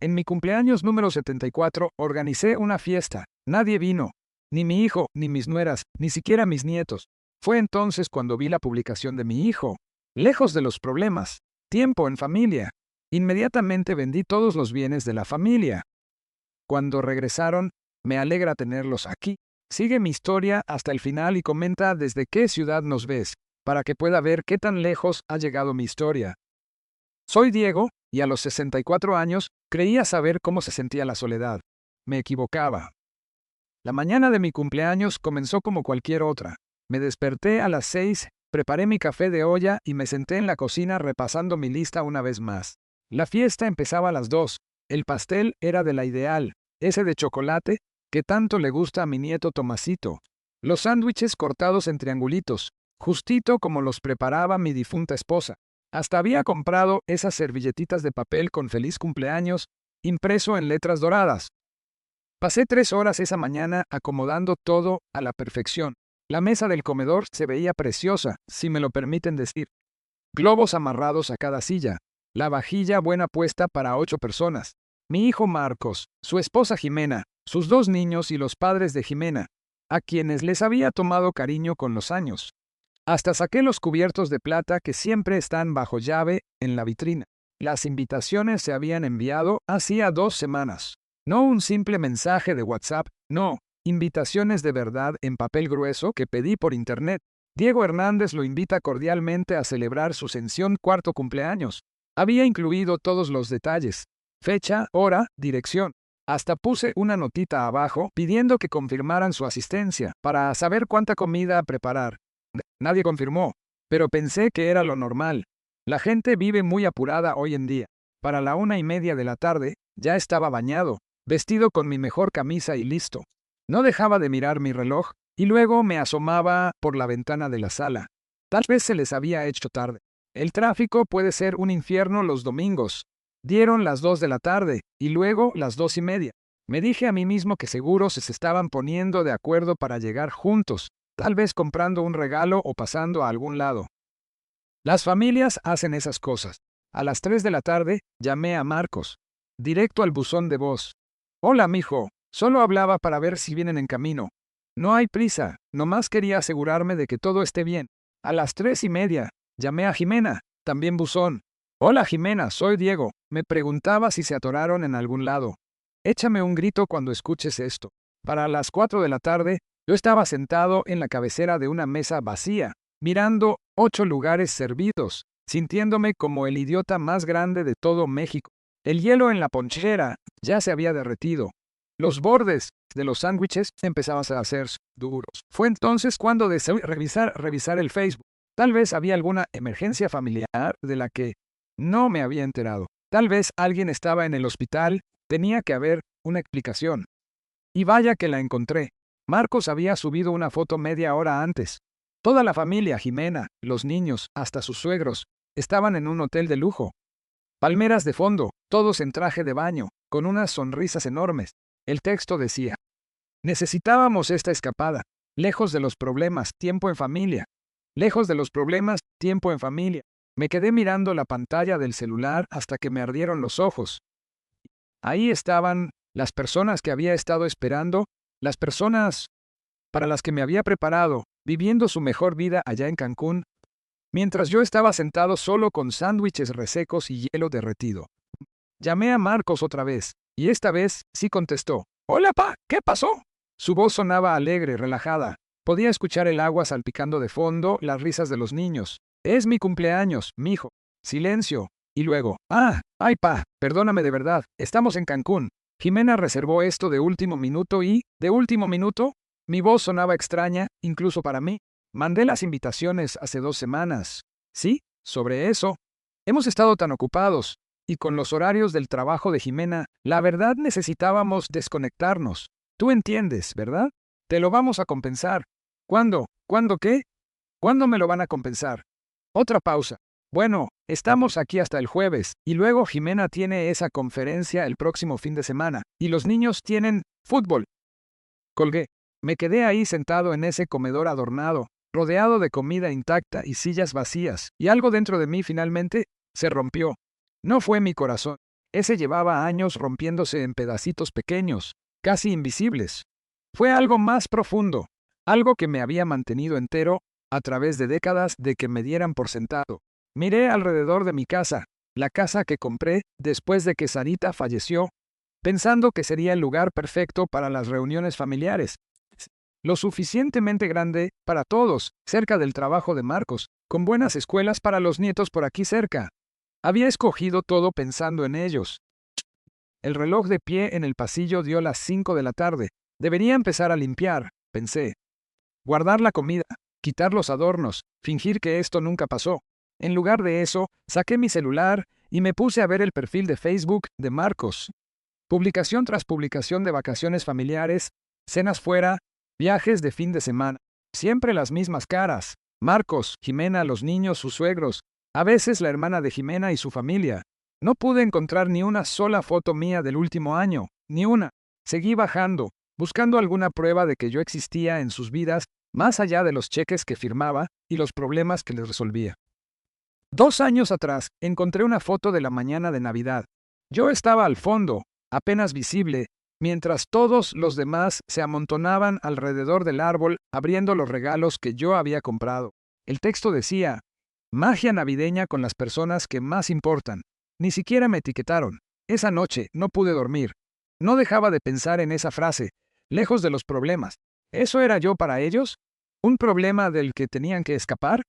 En mi cumpleaños número 74 organicé una fiesta. Nadie vino. Ni mi hijo, ni mis nueras, ni siquiera mis nietos. Fue entonces cuando vi la publicación de mi hijo. Lejos de los problemas. Tiempo en familia. Inmediatamente vendí todos los bienes de la familia. Cuando regresaron, me alegra tenerlos aquí. Sigue mi historia hasta el final y comenta desde qué ciudad nos ves, para que pueda ver qué tan lejos ha llegado mi historia. Soy Diego, y a los 64 años creía saber cómo se sentía la soledad. Me equivocaba. La mañana de mi cumpleaños comenzó como cualquier otra. Me desperté a las 6, preparé mi café de olla y me senté en la cocina repasando mi lista una vez más. La fiesta empezaba a las 2. El pastel era de la ideal, ese de chocolate que tanto le gusta a mi nieto Tomasito. Los sándwiches cortados en triangulitos, justito como los preparaba mi difunta esposa. Hasta había comprado esas servilletitas de papel con feliz cumpleaños, impreso en letras doradas. Pasé 3 horas esa mañana acomodando todo a la perfección. La mesa del comedor se veía preciosa, si me lo permiten decir. Globos amarrados a cada silla. La vajilla buena puesta para 8 personas. Mi hijo Marcos, su esposa Jimena, sus 2 niños y los padres de Jimena, a quienes les había tomado cariño con los años. Hasta saqué los cubiertos de plata que siempre están bajo llave en la vitrina. Las invitaciones se habían enviado hacía 2 semanas. No un simple mensaje de WhatsApp, no, invitaciones de verdad en papel grueso que pedí por internet. Diego Hernández lo invita cordialmente a celebrar su 104º cumpleaños. Había incluido todos los detalles: fecha, hora, dirección. Hasta puse una notita abajo pidiendo que confirmaran su asistencia para saber cuánta comida preparar. Nadie confirmó, pero pensé que era lo normal. La gente vive muy apurada hoy en día. Para la 1:30 de la tarde, ya estaba bañado, vestido con mi mejor camisa y listo. No dejaba de mirar mi reloj, y luego me asomaba por la ventana de la sala. Tal vez se les había hecho tarde. El tráfico puede ser un infierno los domingos. Dieron las 2 de la tarde, y luego las 2:30. Me dije a mí mismo que seguro se estaban poniendo de acuerdo para llegar juntos, tal vez comprando un regalo o pasando a algún lado. Las familias hacen esas cosas. A las 3 de la tarde, llamé a Marcos, directo al buzón de voz. Hola, mijo, solo hablaba para ver si vienen en camino. No hay prisa, nomás quería asegurarme de que todo esté bien. A las 3:30, llamé a Jimena, también buzón. Hola, Jimena, soy Diego. Me preguntaba si se atoraron en algún lado. Échame un grito cuando escuches esto. Para las 4 de la tarde, yo estaba sentado en la cabecera de una mesa vacía, mirando 8 lugares servidos, sintiéndome como el idiota más grande de todo México. El hielo en la ponchera ya se había derretido. Los bordes de los sándwiches empezaban a hacerse duros. Fue entonces cuando decidí revisar el Facebook. Tal vez había alguna emergencia familiar de la que no me había enterado. Tal vez alguien estaba en el hospital. Tenía que haber una explicación. Y vaya que la encontré. Marcos había subido una foto media hora antes. Toda la familia, Jimena, los niños, hasta sus suegros, estaban en un hotel de lujo. Palmeras de fondo, todos en traje de baño, con unas sonrisas enormes. El texto decía: necesitábamos esta escapada, lejos de los problemas, tiempo en familia. Lejos de los problemas, tiempo en familia. Me quedé mirando la pantalla del celular hasta que me ardieron los ojos. Ahí estaban las personas que había estado esperando, las personas para las que me había preparado, viviendo su mejor vida allá en Cancún, mientras yo estaba sentado solo con sándwiches resecos y hielo derretido. Llamé a Marcos otra vez, y esta vez sí contestó. Hola, pa, ¿qué pasó? Su voz sonaba alegre, relajada. Podía escuchar el agua salpicando de fondo, las risas de los niños. Es mi cumpleaños, mijo. Silencio. Y luego, ay, pa, perdóname de verdad, estamos en Cancún. Jimena reservó esto de último minuto y, de último minuto, mi voz sonaba extraña, incluso para mí. Mandé las invitaciones hace 2 semanas. Sí, sobre eso. Hemos estado tan ocupados, y con los horarios del trabajo de Jimena, la verdad necesitábamos desconectarnos. Tú entiendes, ¿verdad? Te lo vamos a compensar. ¿Cuándo? ¿Cuándo qué? ¿Cuándo me lo van a compensar? Otra pausa. Bueno, estamos aquí hasta el jueves, y luego Jimena tiene esa conferencia el próximo fin de semana, y los niños tienen fútbol. Colgué. Me quedé ahí sentado en ese comedor adornado, rodeado de comida intacta y sillas vacías, y algo dentro de mí finalmente se rompió. No fue mi corazón. Ese llevaba años rompiéndose en pedacitos pequeños, casi invisibles. Fue algo más profundo, algo que me había mantenido entero a través de décadas de que me dieran por sentado. Miré alrededor de mi casa, la casa que compré después de que Sarita falleció, pensando que sería el lugar perfecto para las reuniones familiares. Lo suficientemente grande para todos, cerca del trabajo de Marcos, con buenas escuelas para los nietos por aquí cerca. Había escogido todo pensando en ellos. El reloj de pie en el pasillo dio las 5 de la tarde. Debería empezar a limpiar, pensé. Guardar la comida, quitar los adornos, fingir que esto nunca pasó. En lugar de eso, saqué mi celular y me puse a ver el perfil de Facebook de Marcos. Publicación tras publicación de vacaciones familiares, cenas fuera, viajes de fin de semana. Siempre las mismas caras. Marcos, Jimena, los niños, sus suegros. A veces la hermana de Jimena y su familia. No pude encontrar ni una sola foto mía del último año, ni una. Seguí bajando, buscando alguna prueba de que yo existía en sus vidas, más allá de los cheques que firmaba y los problemas que les resolvía. 2 años atrás, encontré una foto de la mañana de Navidad. Yo estaba al fondo, apenas visible, mientras todos los demás se amontonaban alrededor del árbol abriendo los regalos que yo había comprado. El texto decía, magia navideña con las personas que más importan. Ni siquiera me etiquetaron. Esa noche no pude dormir. No dejaba de pensar en esa frase, lejos de los problemas. ¿Eso era yo para ellos? ¿Un problema del que tenían que escapar?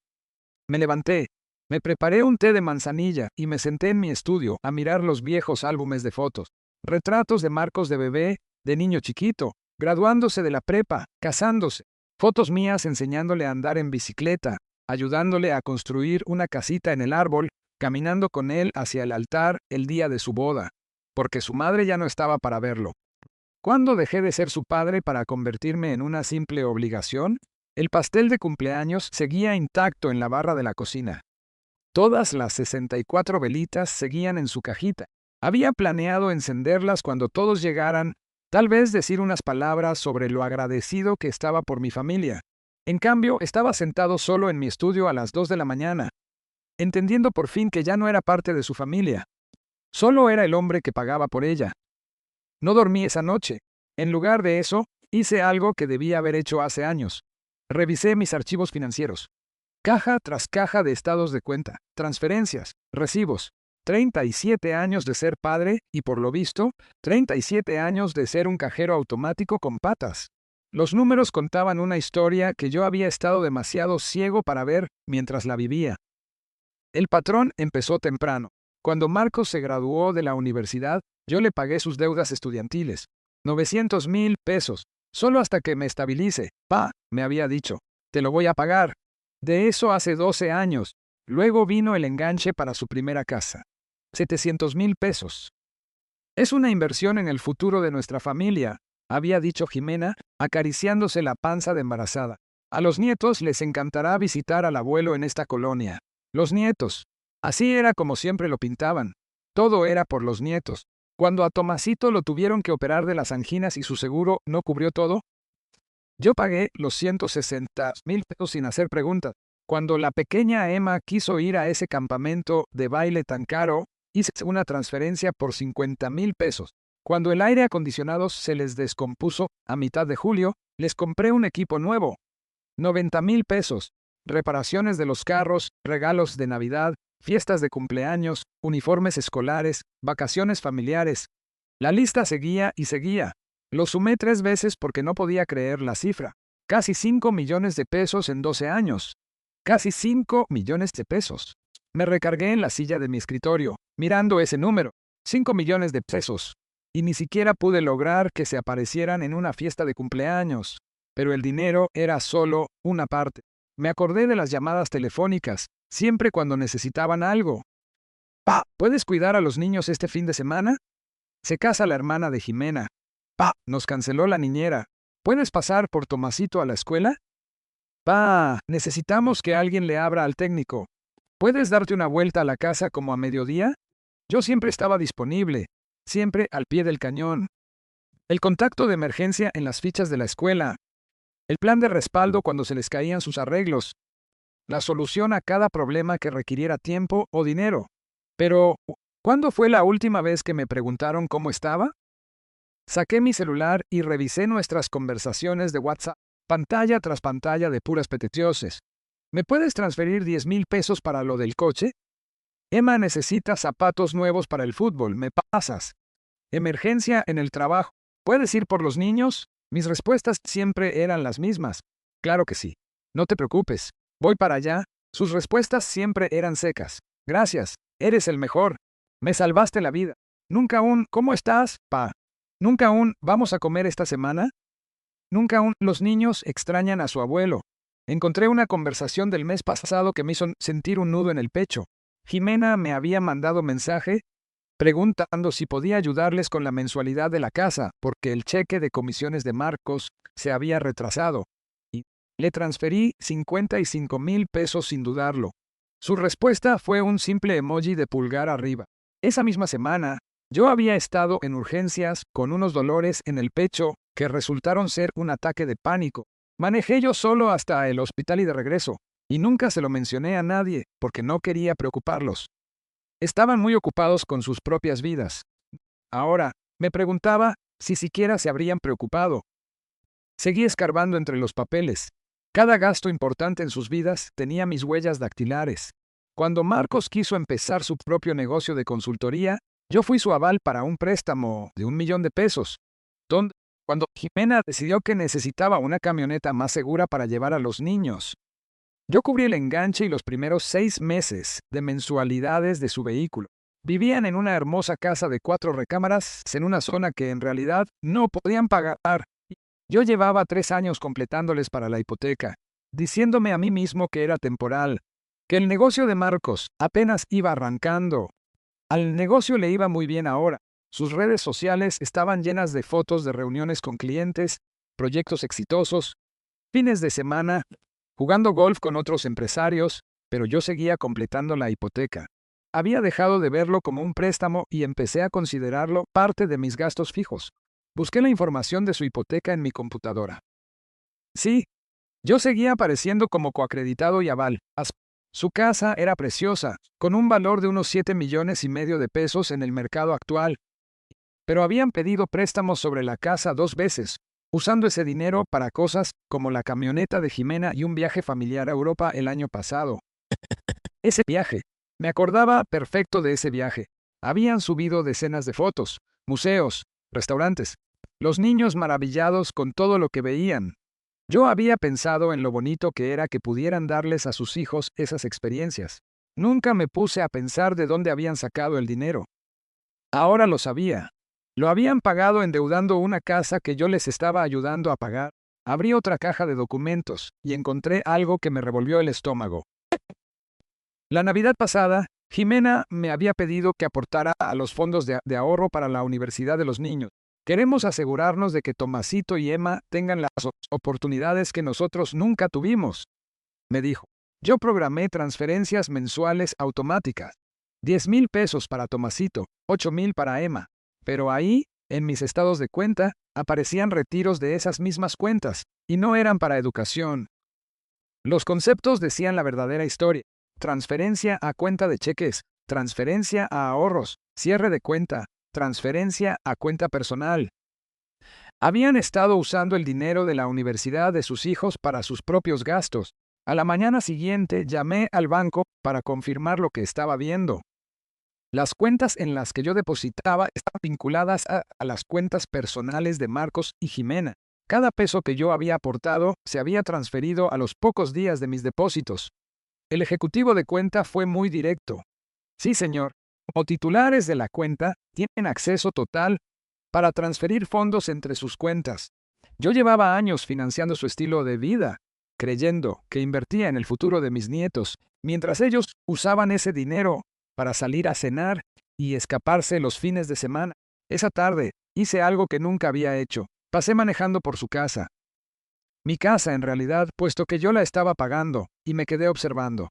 Me levanté, me preparé un té de manzanilla y me senté en mi estudio a mirar los viejos álbumes de fotos. Retratos de Marcos de bebé, de niño chiquito, graduándose de la prepa, casándose. Fotos mías enseñándole a andar en bicicleta, ayudándole a construir una casita en el árbol, caminando con él hacia el altar el día de su boda, porque su madre ya no estaba para verlo. ¿Cuándo dejé de ser su padre para convertirme en una simple obligación? El pastel de cumpleaños seguía intacto en la barra de la cocina. Todas las 64 velitas seguían en su cajita. Había planeado encenderlas cuando todos llegaran, tal vez decir unas palabras sobre lo agradecido que estaba por mi familia. En cambio, estaba sentado solo en mi estudio a las 2 de la mañana, entendiendo por fin que ya no era parte de su familia. Solo era el hombre que pagaba por ella. No dormí esa noche. En lugar de eso, hice algo que debía haber hecho hace años. Revisé mis archivos financieros. Caja tras caja de estados de cuenta, transferencias, recibos. 37 años de ser padre y, por lo visto, 37 años de ser un cajero automático con patas. Los números contaban una historia que yo había estado demasiado ciego para ver mientras la vivía. El patrón empezó temprano. Cuando Marcos se graduó de la universidad, yo le pagué sus deudas estudiantiles. 900,000 pesos. Solo hasta que me estabilice. Pa, me había dicho. Te lo voy a pagar. De eso hace 12 años. Luego vino el enganche para su primera casa. 700,000 pesos. Es una inversión en el futuro de nuestra familia, había dicho Jimena, acariciándose la panza de embarazada. A los nietos les encantará visitar al abuelo en esta colonia. Los nietos. Así era como siempre lo pintaban. Todo era por los nietos. Cuando a Tomasito lo tuvieron que operar de las anginas y su seguro no cubrió todo, yo pagué los 160,000 pesos sin hacer preguntas. Cuando la pequeña Emma quiso ir a ese campamento de baile tan caro, hice una transferencia por 50,000 pesos. Cuando el aire acondicionado se les descompuso a mitad de julio, les compré un equipo nuevo. 90,000 pesos. Reparaciones de los carros, regalos de Navidad, fiestas de cumpleaños, uniformes escolares, vacaciones familiares. La lista seguía y seguía. Lo sumé 3 veces porque no podía creer la cifra. Casi 5 millones de pesos en 12 años. Casi 5 millones de pesos. Me recargué en la silla de mi escritorio, mirando ese número. 5 millones de pesos. Y ni siquiera pude lograr que se aparecieran en una fiesta de cumpleaños. Pero el dinero era solo una parte. Me acordé de las llamadas telefónicas, siempre cuando necesitaban algo. Pa, ¿puedes cuidar a los niños este fin de semana? Se casa la hermana de Jimena. Pa, nos canceló la niñera. ¿Puedes pasar por Tomasito a la escuela? Pa, necesitamos que alguien le abra al técnico. ¿Puedes darte una vuelta a la casa como a mediodía? Yo siempre estaba disponible, siempre al pie del cañón. El contacto de emergencia en las fichas de la escuela. El plan de respaldo cuando se les caían sus arreglos. La solución a cada problema que requiriera tiempo o dinero. Pero ¿Cuándo fue la última vez que me preguntaron cómo estaba? Saqué mi celular y revisé nuestras conversaciones de WhatsApp, pantalla tras pantalla de puras peticiones. ¿Me puedes transferir 10,000 pesos para lo del coche? Emma necesita zapatos nuevos para el fútbol, ¿me pasas? Emergencia en el trabajo. ¿Puedes ir por los niños? Mis respuestas siempre eran las mismas. Claro que sí. No te preocupes. Voy para allá. Sus respuestas siempre eran secas. Gracias. Eres el mejor. Me salvaste la vida. Nunca un ¿cómo estás, pa? Nunca un ¿vamos a comer esta semana? Nunca un los niños extrañan a su abuelo. Encontré una conversación del mes pasado que me hizo sentir un nudo en el pecho. Jimena me había mandado mensaje preguntando si podía ayudarles con la mensualidad de la casa, porque el cheque de comisiones de Marcos se había retrasado. Y le transferí 55,000 pesos sin dudarlo. Su respuesta fue un simple emoji de pulgar arriba. Esa misma semana, yo había estado en urgencias con unos dolores en el pecho que resultaron ser un ataque de pánico. Manejé yo solo hasta el hospital y de regreso, y nunca se lo mencioné a nadie porque no quería preocuparlos. Estaban muy ocupados con sus propias vidas. Ahora, me preguntaba si siquiera se habrían preocupado. Seguí escarbando entre los papeles. Cada gasto importante en sus vidas tenía mis huellas dactilares. Cuando Marcos quiso empezar su propio negocio de consultoría, yo fui su aval para un préstamo de 1,000,000 de pesos. Cuando Jimena decidió que necesitaba una camioneta más segura para llevar a los niños, yo cubrí el enganche y los primeros 6 meses de mensualidades de su vehículo. Vivían en una hermosa casa de 4 recámaras en una zona que en realidad no podían pagar. Yo llevaba 3 años completándoles para la hipoteca, diciéndome a mí mismo que era temporal, que el negocio de Marcos apenas iba arrancando. Al negocio le iba muy bien ahora. Sus redes sociales estaban llenas de fotos de reuniones con clientes, proyectos exitosos, fines de semana, jugando golf con otros empresarios, pero yo seguía completando la hipoteca. Había dejado de verlo como un préstamo y empecé a considerarlo parte de mis gastos fijos. Busqué la información de su hipoteca en mi computadora. Sí, yo seguía apareciendo como coacreditado y aval. Su casa era preciosa, con un valor de unos 7,5 millones de pesos en el mercado actual. Pero habían pedido préstamos sobre la casa 2 veces, usando ese dinero para cosas como la camioneta de Jimena y un viaje familiar a Europa el año pasado. Ese viaje. Me acordaba perfecto de ese viaje. Habían subido decenas de fotos, museos, restaurantes. Los niños maravillados con todo lo que veían. Yo había pensado en lo bonito que era que pudieran darles a sus hijos esas experiencias. Nunca me puse a pensar de dónde habían sacado el dinero. Ahora lo sabía. Lo habían pagado endeudando una casa que yo les estaba ayudando a pagar. Abrí otra caja de documentos y encontré algo que me revolvió el estómago. La Navidad pasada, Jimena me había pedido que aportara a los fondos de ahorro para la universidad de los niños. Queremos asegurarnos de que Tomasito y Emma tengan las oportunidades que nosotros nunca tuvimos, me dijo. Yo programé transferencias mensuales automáticas. 10,000 pesos para Tomasito, 8,000 para Emma. Pero ahí, en mis estados de cuenta, aparecían retiros de esas mismas cuentas, y no eran para educación. Los conceptos decían la verdadera historia. Transferencia a cuenta de cheques, transferencia a ahorros, cierre de cuenta, transferencia a cuenta personal. Habían estado usando el dinero de la universidad de sus hijos para sus propios gastos. A la mañana siguiente llamé al banco para confirmar lo que estaba viendo. Las cuentas en las que yo depositaba estaban vinculadas a las cuentas personales de Marcos y Jimena. Cada peso que yo había aportado se había transferido a los pocos días de mis depósitos. El ejecutivo de cuenta fue muy directo. Sí, señor. Como titulares de la cuenta, tienen acceso total para transferir fondos entre sus cuentas. Yo llevaba años financiando su estilo de vida, creyendo que invertía en el futuro de mis nietos, mientras ellos usaban ese dinero para salir a cenar y escaparse los fines de semana. Esa tarde hice algo que nunca había hecho. Pasé manejando por su casa. Mi casa, en realidad, puesto que yo la estaba pagando, y me quedé observando.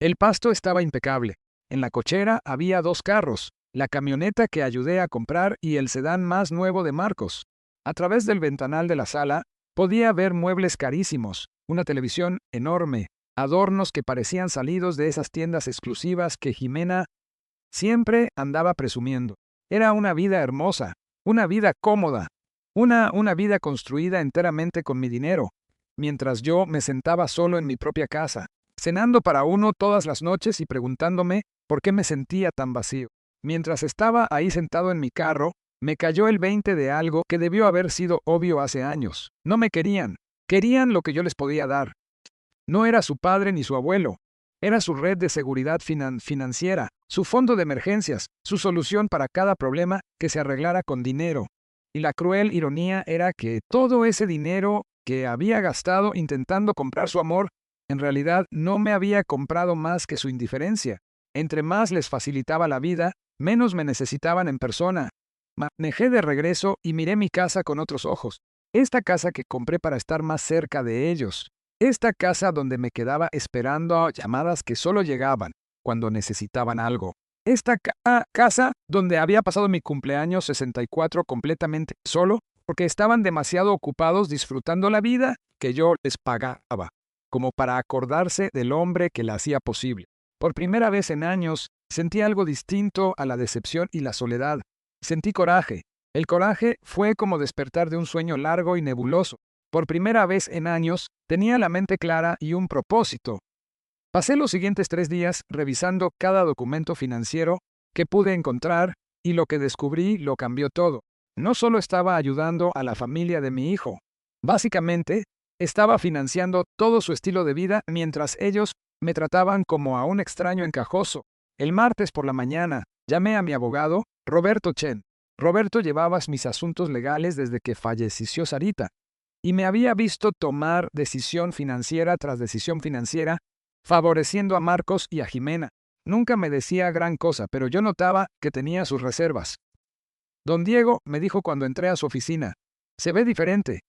El pasto estaba impecable. En la cochera había 2 carros, la camioneta que ayudé a comprar y el sedán más nuevo de Marcos. A través del ventanal de la sala, podía ver muebles carísimos, una televisión enorme, adornos que parecían salidos de esas tiendas exclusivas que Jimena Siempre andaba presumiendo. Era una vida hermosa, una vida cómoda, una vida construida enteramente con mi dinero, mientras yo me sentaba solo en mi propia casa, cenando para uno todas las noches y preguntándome por qué me sentía tan vacío. Mientras estaba ahí sentado en mi carro, me cayó el 20 de algo que debió haber sido obvio hace años. No me querían. Querían lo que yo les podía dar. No era su padre ni su abuelo. Era su red de seguridad financiera, su fondo de emergencias, su solución para cada problema que se arreglara con dinero. Y la cruel ironía era que todo ese dinero que había gastado intentando comprar su amor, en realidad no me había comprado más que su indiferencia. Entre más les facilitaba la vida, menos me necesitaban en persona. Manejé de regreso y miré mi casa con otros ojos. Esta casa que compré para estar más cerca de ellos. Esta casa donde me quedaba esperando a llamadas que solo llegaban cuando necesitaban algo. Esta casa donde había pasado mi cumpleaños 64 completamente solo porque estaban demasiado ocupados disfrutando la vida que yo les pagaba, como para acordarse del hombre que la hacía posible. Por primera vez en años sentí algo distinto a la decepción y la soledad. Sentí coraje. El coraje fue como despertar de un sueño largo y nebuloso. Por primera vez en años, tenía la mente clara y un propósito. Pasé los siguientes 3 días revisando cada documento financiero que pude encontrar y lo que descubrí lo cambió todo. No solo estaba ayudando a la familia de mi hijo. Básicamente, estaba financiando todo su estilo de vida mientras ellos me trataban como a un extraño encajoso. El martes por la mañana, llamé a mi abogado, Roberto Chen. Roberto llevaba mis asuntos legales desde que falleció Sarita, y me había visto tomar decisión financiera tras decisión financiera, favoreciendo a Marcos y a Jimena. Nunca me decía gran cosa, pero yo notaba que tenía sus reservas. Don Diego me dijo cuando entré a su oficina, se ve diferente.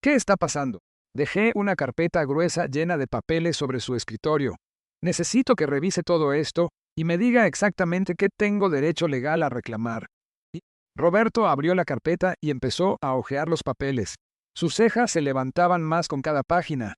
¿Qué está pasando? Dejé una carpeta gruesa llena de papeles sobre su escritorio. Necesito que revise todo esto y me diga exactamente qué tengo derecho legal a reclamar. Roberto abrió la carpeta y empezó a hojear los papeles. Sus cejas se levantaban más con cada página.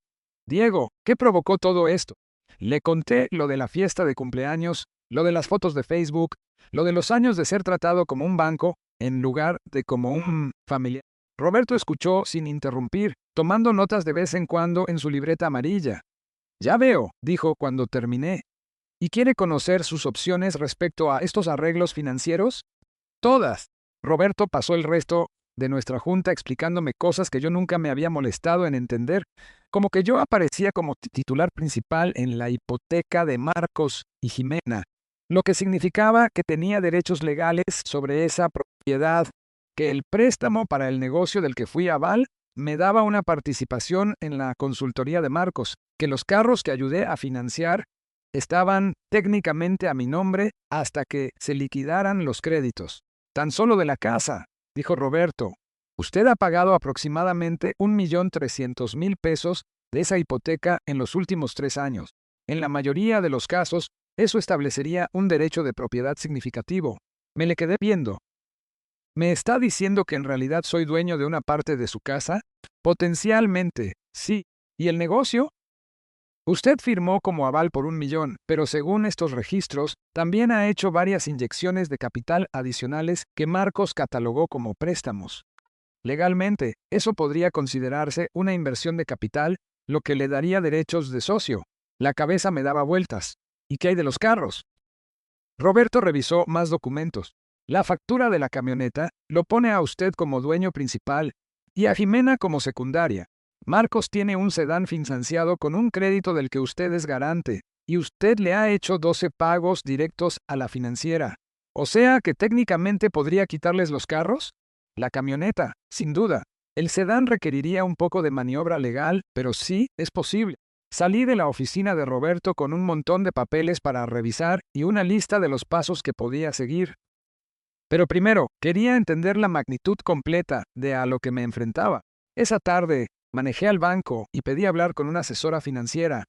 Diego, ¿qué provocó todo esto? Le conté lo de la fiesta de cumpleaños, lo de las fotos de Facebook, lo de los años de ser tratado como un banco en lugar de como un familiar. Roberto escuchó sin interrumpir, tomando notas de vez en cuando en su libreta amarilla. Ya veo, dijo cuando terminé. ¿Y quiere conocer sus opciones respecto a estos arreglos financieros? Todas. Roberto pasó el resto de nuestra junta explicándome cosas que yo nunca me había molestado en entender, como que yo aparecía como titular principal en la hipoteca de Marcos y Jimena, lo que significaba que tenía derechos legales sobre esa propiedad, que el préstamo para el negocio del que fui aval me daba una participación en la consultoría de Marcos, que los carros que ayudé a financiar estaban técnicamente a mi nombre hasta que se liquidaran los créditos. Tan solo de la casa, dijo Roberto. Usted ha pagado aproximadamente 1.300.000 pesos de esa hipoteca en los últimos 3 años. En la mayoría de los casos, eso establecería un derecho de propiedad significativo. Me le quedé viendo. ¿Me está diciendo que en realidad soy dueño de una parte de su casa? Potencialmente, sí. ¿Y el negocio? Usted firmó como aval por 1 millón, pero según estos registros, también ha hecho varias inyecciones de capital adicionales que Marcos catalogó como préstamos. Legalmente, eso podría considerarse una inversión de capital, lo que le daría derechos de socio. La cabeza me daba vueltas. ¿Y qué hay de los carros? Roberto revisó más documentos. La factura de la camioneta lo pone a usted como dueño principal y a Jimena como secundaria. Marcos tiene un sedán financiado con un crédito del que usted es garante, y usted le ha hecho 12 pagos directos a la financiera. O sea que técnicamente podría quitarles los carros. La camioneta, sin duda. El sedán requeriría un poco de maniobra legal, pero sí es posible. Salí de la oficina de Roberto con un montón de papeles para revisar y una lista de los pasos que podía seguir. Pero primero, quería entender la magnitud completa de a lo que me enfrentaba. Esa tarde, manejé al banco y pedí hablar con una asesora financiera.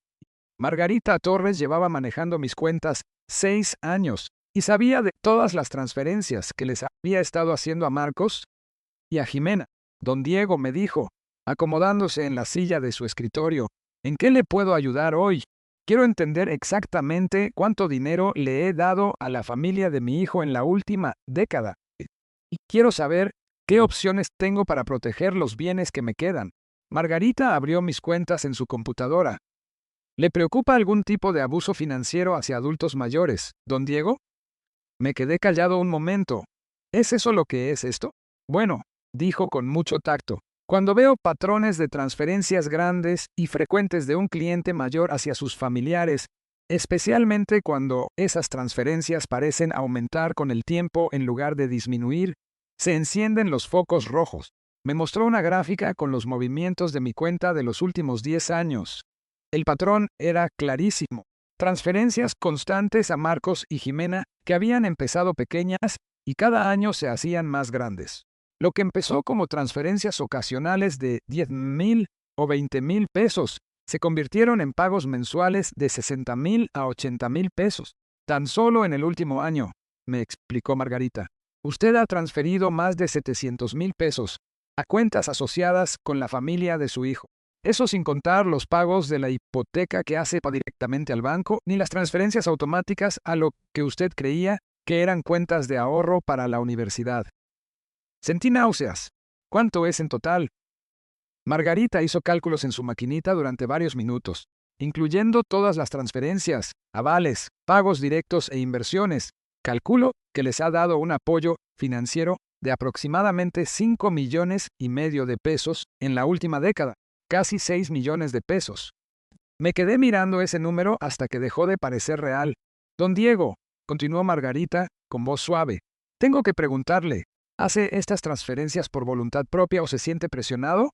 Margarita Torres llevaba manejando mis cuentas 6 años y sabía de todas las transferencias que les había estado haciendo a Marcos y a Jimena. Don Diego me dijo, acomodándose en la silla de su escritorio, ¿en qué le puedo ayudar hoy? Quiero entender exactamente cuánto dinero le he dado a la familia de mi hijo en la última década. Y quiero saber qué opciones tengo para proteger los bienes que me quedan. Margarita abrió mis cuentas en su computadora. ¿Le preocupa algún tipo de abuso financiero hacia adultos mayores, don Diego? Me quedé callado un momento. ¿Es eso lo que es esto? Bueno, dijo con mucho tacto. Cuando veo patrones de transferencias grandes y frecuentes de un cliente mayor hacia sus familiares, especialmente cuando esas transferencias parecen aumentar con el tiempo en lugar de disminuir, se encienden los focos rojos. Me mostró una gráfica con los movimientos de mi cuenta de los últimos 10 años. El patrón era clarísimo. Transferencias constantes a Marcos y Jimena que habían empezado pequeñas y cada año se hacían más grandes. Lo que empezó como transferencias ocasionales de 10,000 o 20,000 pesos se convirtieron en pagos mensuales de 60,000 a 80,000 pesos. Tan solo en el último año, me explicó Margarita. Usted ha transferido más de 700,000 pesos a cuentas asociadas con la familia de su hijo. Eso sin contar los pagos de la hipoteca que hace directamente al banco, ni las transferencias automáticas a lo que usted creía que eran cuentas de ahorro para la universidad. Sentí náuseas. ¿Cuánto es en total? Margarita hizo cálculos en su maquinita durante varios minutos, incluyendo todas las transferencias, avales, pagos directos e inversiones. Calculo que les ha dado un apoyo financiero de aproximadamente 5,5 millones de pesos en la última década, casi 6 millones de pesos. Me quedé mirando ese número hasta que dejó de parecer real. Don Diego, continuó Margarita con voz suave, tengo que preguntarle, ¿hace estas transferencias por voluntad propia o se siente presionado?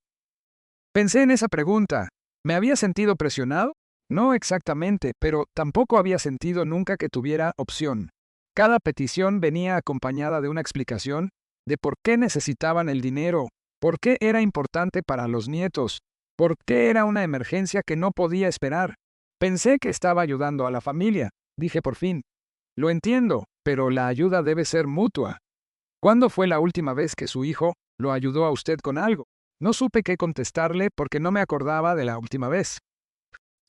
Pensé en esa pregunta. ¿Me había sentido presionado? No exactamente, pero tampoco había sentido nunca que tuviera opción. Cada petición venía acompañada de una explicación de por qué necesitaban el dinero, por qué era importante para los nietos, por qué era una emergencia que no podía esperar. Pensé que estaba ayudando a la familia, dije por fin. Lo entiendo, pero la ayuda debe ser mutua. ¿Cuándo fue la última vez que su hijo lo ayudó a usted con algo? No supe qué contestarle porque no me acordaba de la última vez.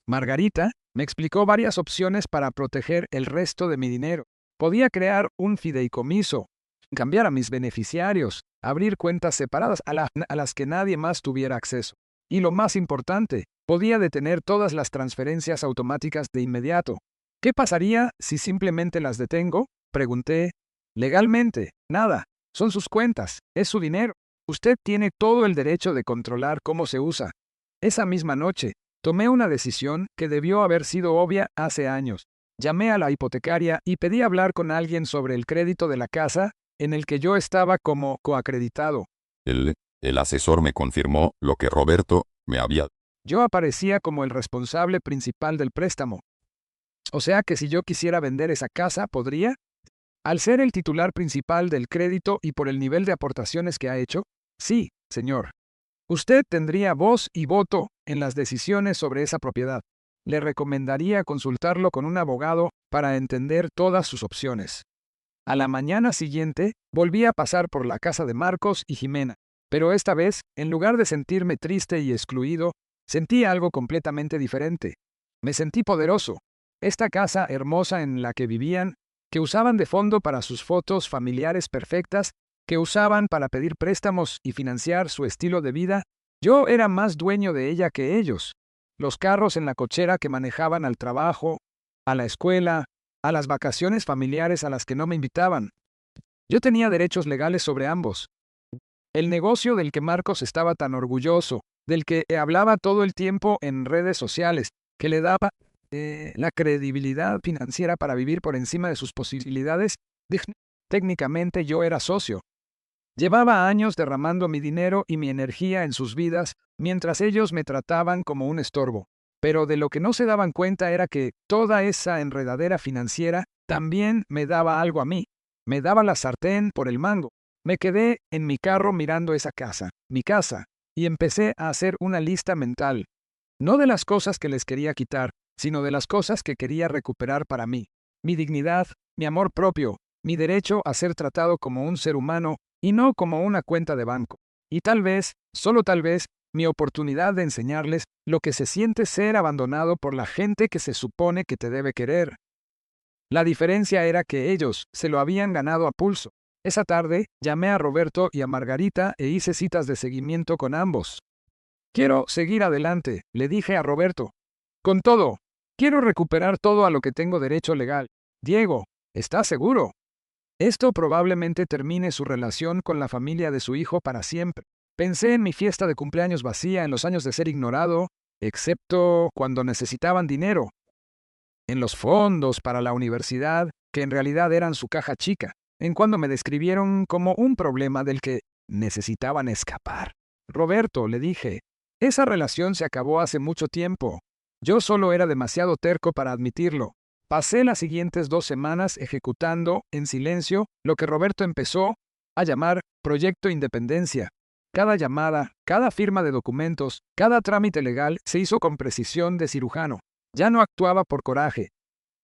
Margarita me explicó varias opciones para proteger el resto de mi dinero. Podía crear un fideicomiso, cambiar a mis beneficiarios, abrir cuentas separadas a las que nadie más tuviera acceso. Y lo más importante, podía detener todas las transferencias automáticas de inmediato. ¿Qué pasaría si simplemente las detengo? Pregunté. Legalmente, nada. Son sus cuentas, es su dinero. Usted tiene todo el derecho de controlar cómo se usa. Esa misma noche, tomé una decisión que debió haber sido obvia hace años. Llamé a la hipotecaria y pedí hablar con alguien sobre el crédito de la casa, en el que yo estaba como coacreditado. El asesor me confirmó lo que Roberto me había. Yo aparecía como el responsable principal del préstamo. O sea que si yo quisiera vender esa casa, ¿podría? Al ser el titular principal del crédito y por el nivel de aportaciones que ha hecho, sí, señor. Usted tendría voz y voto en las decisiones sobre esa propiedad. Le recomendaría consultarlo con un abogado para entender todas sus opciones. A la mañana siguiente, volví a pasar por la casa de Marcos y Jimena, pero esta vez, en lugar de sentirme triste y excluido, sentí algo completamente diferente. Me sentí poderoso. Esta casa hermosa en la que vivían, que usaban de fondo para sus fotos familiares perfectas, que usaban para pedir préstamos y financiar su estilo de vida, yo era más dueño de ella que ellos. Los carros en la cochera que manejaban al trabajo, a la escuela, a las vacaciones familiares a las que no me invitaban. Yo tenía derechos legales sobre ambos. El negocio del que Marcos estaba tan orgulloso, del que hablaba todo el tiempo en redes sociales, que le daba la credibilidad financiera para vivir por encima de sus posibilidades, técnicamente yo era socio. Llevaba años derramando mi dinero y mi energía en sus vidas, mientras ellos me trataban como un estorbo. Pero de lo que no se daban cuenta era que toda esa enredadera financiera también me daba algo a mí. Me daba la sartén por el mango. Me quedé en mi carro mirando esa casa, mi casa, y empecé a hacer una lista mental. No de las cosas que les quería quitar, sino de las cosas que quería recuperar para mí. Mi dignidad, mi amor propio, mi derecho a ser tratado como un ser humano y no como una cuenta de banco. Y tal vez, solo tal vez, mi oportunidad de enseñarles lo que se siente ser abandonado por la gente que se supone que te debe querer. La diferencia era que ellos se lo habían ganado a pulso. Esa tarde llamé a Roberto y a Margarita e hice citas de seguimiento con ambos. Quiero seguir adelante, le dije a Roberto. Con todo, quiero recuperar todo a lo que tengo derecho legal. Diego, ¿estás seguro? Esto probablemente termine su relación con la familia de su hijo para siempre. Pensé en mi fiesta de cumpleaños vacía en los años de ser ignorado, excepto cuando necesitaban dinero. En los fondos para la universidad, que en realidad eran su caja chica, en cuando me describieron como un problema del que necesitaban escapar. Roberto, le dije, esa relación se acabó hace mucho tiempo. Yo solo era demasiado terco para admitirlo. Pasé las siguientes 2 semanas ejecutando, en silencio, lo que Roberto empezó a llamar Proyecto Independencia. Cada llamada, cada firma de documentos, cada trámite legal se hizo con precisión de cirujano. Ya no actuaba por coraje.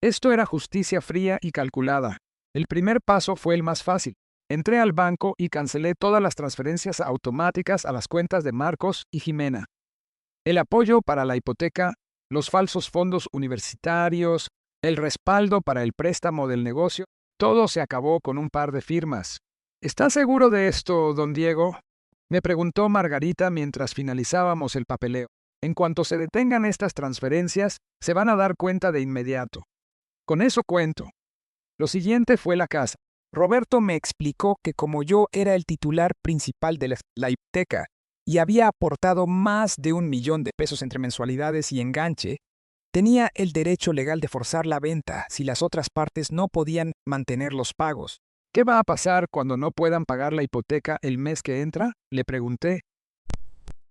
Esto era justicia fría y calculada. El primer paso fue el más fácil. Entré al banco y cancelé todas las transferencias automáticas a las cuentas de Marcos y Jimena. El apoyo para la hipoteca, los falsos fondos universitarios, el respaldo para el préstamo del negocio, todo se acabó con un par de firmas. ¿Está seguro de esto, don Diego?, me preguntó Margarita mientras finalizábamos el papeleo. En cuanto se detengan estas transferencias, se van a dar cuenta de inmediato. Con eso cuento. Lo siguiente fue la casa. Roberto me explicó que como yo era el titular principal de la hipoteca y había aportado más de 1 millón de pesos entre mensualidades y enganche, tenía el derecho legal de forzar la venta si las otras partes no podían mantener los pagos. ¿Qué va a pasar cuando no puedan pagar la hipoteca el mes que entra?, le pregunté.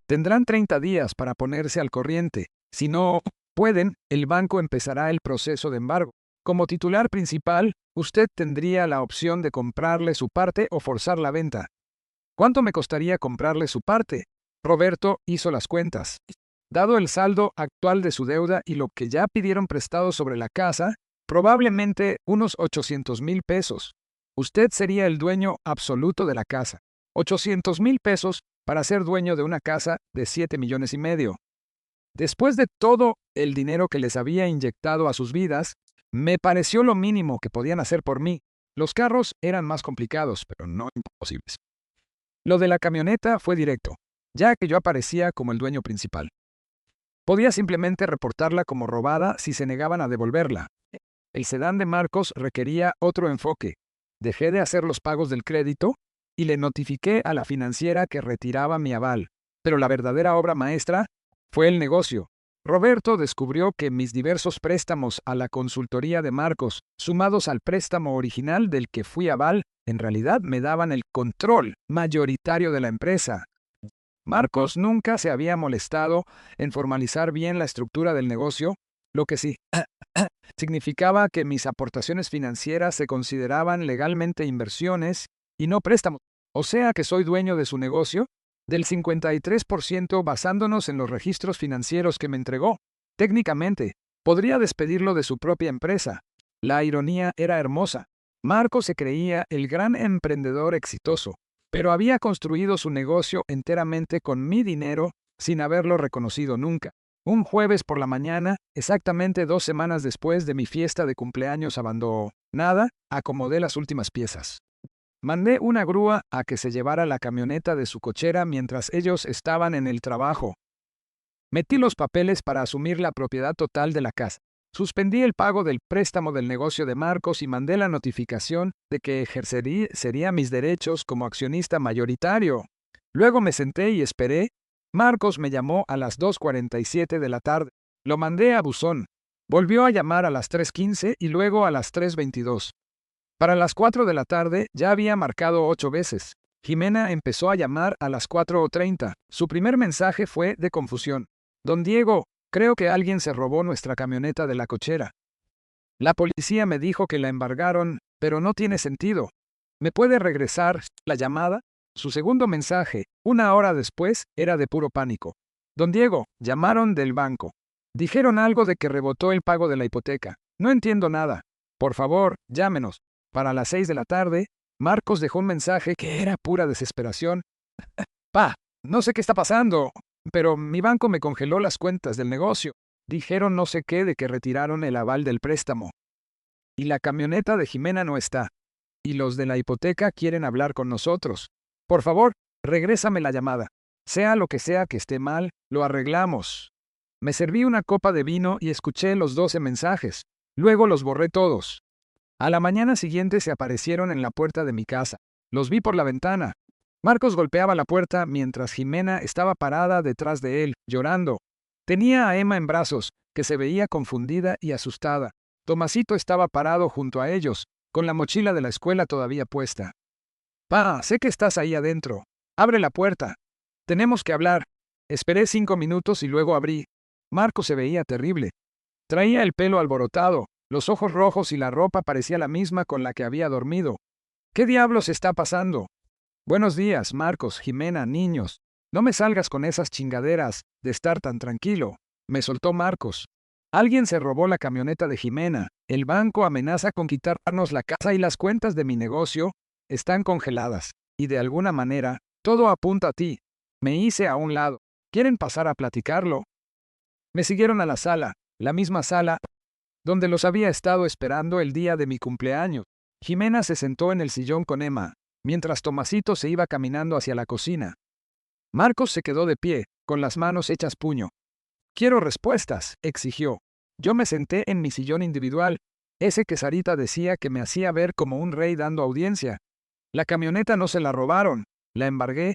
Tendrán 30 días para ponerse al corriente. Si no pueden, el banco empezará el proceso de embargo. Como titular principal, usted tendría la opción de comprarle su parte o forzar la venta. ¿Cuánto me costaría comprarle su parte? Roberto hizo las cuentas. Dado el saldo actual de su deuda y lo que ya pidieron prestado sobre la casa, probablemente unos 800,000 pesos. Usted sería el dueño absoluto de la casa. 800,000 pesos para ser dueño de una casa de 7,5 millones. Después de todo el dinero que les había inyectado a sus vidas, me pareció lo mínimo que podían hacer por mí. Los carros eran más complicados, pero no imposibles. Lo de la camioneta fue directo, ya que yo aparecía como el dueño principal. Podía simplemente reportarla como robada si se negaban a devolverla. El sedán de Marcos requería otro enfoque. Dejé de hacer los pagos del crédito y le notifiqué a la financiera que retiraba mi aval. Pero la verdadera obra maestra fue el negocio. Roberto descubrió que mis diversos préstamos a la consultoría de Marcos, sumados al préstamo original del que fui aval, en realidad me daban el control mayoritario de la empresa. Marcos nunca se había molestado en formalizar bien la estructura del negocio, lo que sí significaba que mis aportaciones financieras se consideraban legalmente inversiones y no préstamos. O sea que soy dueño de su negocio, del 53% basándonos en los registros financieros que me entregó. Técnicamente, podría despedirlo de su propia empresa. La ironía era hermosa. Marcos se creía el gran emprendedor exitoso, pero había construido su negocio enteramente con mi dinero sin haberlo reconocido nunca. Un jueves por la mañana, exactamente 2 semanas después de mi fiesta de cumpleaños abandonada, acomodé las últimas piezas. Mandé una grúa a que se llevara la camioneta de su cochera mientras ellos estaban en el trabajo. Metí los papeles para asumir la propiedad total de la casa. Suspendí el pago del préstamo del negocio de Marcos y mandé la notificación de que ejercería mis derechos como accionista mayoritario. Luego me senté y esperé. Marcos me llamó a las 2:47 de la tarde. Lo mandé a buzón. Volvió a llamar a las 3:15 y luego a las 3:22. Para las 4 de la tarde ya había marcado 8 veces. Jimena empezó a llamar a las 4:30. Su primer mensaje fue de confusión. Don Diego, creo que alguien se robó nuestra camioneta de la cochera. La policía me dijo que la embargaron, pero no tiene sentido. ¿Me puede regresar la llamada? Su segundo mensaje, 1 hora después, era de puro pánico. Don Diego, llamaron del banco. Dijeron algo de que rebotó el pago de la hipoteca. No entiendo nada. Por favor, llámenos. Para las 6 de la tarde, Marcos dejó un mensaje que era pura desesperación. Pa, no sé qué está pasando. Pero mi banco me congeló las cuentas del negocio. Dijeron no sé qué de que retiraron el aval del préstamo. Y la camioneta de Jimena no está. Y los de la hipoteca quieren hablar con nosotros. Por favor, regrésame la llamada. Sea lo que sea que esté mal, lo arreglamos. Me serví una copa de vino y escuché los 12 mensajes. Luego los borré todos. A la mañana siguiente se aparecieron en la puerta de mi casa. Los vi por la ventana. Marcos golpeaba la puerta mientras Jimena estaba parada detrás de él, llorando. Tenía a Emma en brazos, que se veía confundida y asustada. Tomasito estaba parado junto a ellos, con la mochila de la escuela todavía puesta. Pa, sé que estás ahí adentro. Abre la puerta. Tenemos que hablar. Esperé 5 minutos y luego abrí. Marcos se veía terrible. Traía el pelo alborotado, los ojos rojos y la ropa parecía la misma con la que había dormido. ¿Qué diablos está pasando? Buenos días, Marcos, Jimena, niños. No me salgas con esas chingaderas de estar tan tranquilo. Me soltó Marcos. Alguien se robó la camioneta de Jimena. El banco amenaza con quitarnos la casa y las cuentas de mi negocio están congeladas. Y de alguna manera, todo apunta a ti. Me hice a un lado. ¿Quieren pasar a platicarlo? Me siguieron a la sala, la misma sala donde los había estado esperando el día de mi cumpleaños. Jimena se sentó en el sillón con Emma, mientras Tomasito se iba caminando hacia la cocina. Marcos se quedó de pie, con las manos hechas puño. Quiero respuestas, exigió. Yo me senté en mi sillón individual, ese que Sarita decía que me hacía ver como un rey dando audiencia. La camioneta no se la robaron, la embargué.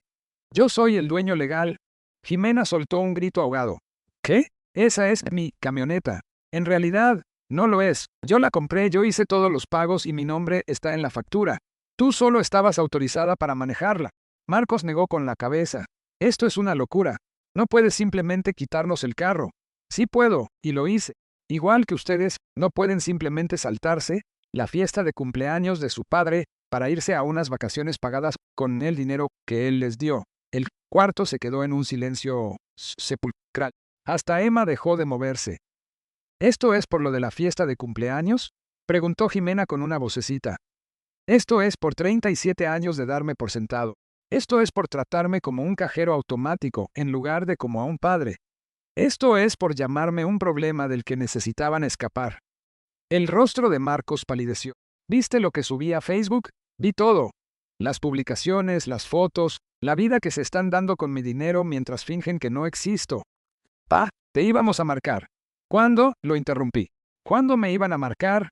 Yo soy el dueño legal. Jimena soltó un grito ahogado. ¿Qué? Esa es mi camioneta. En realidad, no lo es. Yo la compré, yo hice todos los pagos y mi nombre está en la factura. Tú solo estabas autorizada para manejarla. Marcos negó con la cabeza. Esto es una locura. No puedes simplemente quitarnos el carro. Sí puedo, y lo hice. Igual que ustedes, no pueden simplemente saltarse la fiesta de cumpleaños de su padre para irse a unas vacaciones pagadas con el dinero que él les dio. El cuarto se quedó en un silencio sepulcral. Hasta Emma dejó de moverse. ¿Esto es por lo de la fiesta de cumpleaños? Preguntó Jimena con una vocecita. Esto es por 37 años de darme por sentado. Esto es por tratarme como un cajero automático en lugar de como a un padre. Esto es por llamarme un problema del que necesitaban escapar. El rostro de Marcos palideció. ¿Viste lo que subí a Facebook? Vi todo. Las publicaciones, las fotos, la vida que se están dando con mi dinero mientras fingen que no existo. Pa, te íbamos a marcar. ¿Cuándo? Lo interrumpí. ¿Cuándo me iban a marcar?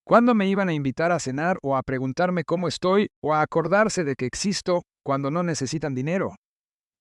¿Cuándo me iban a invitar a cenar o a preguntarme cómo estoy o a acordarse de que existo cuando no necesitan dinero?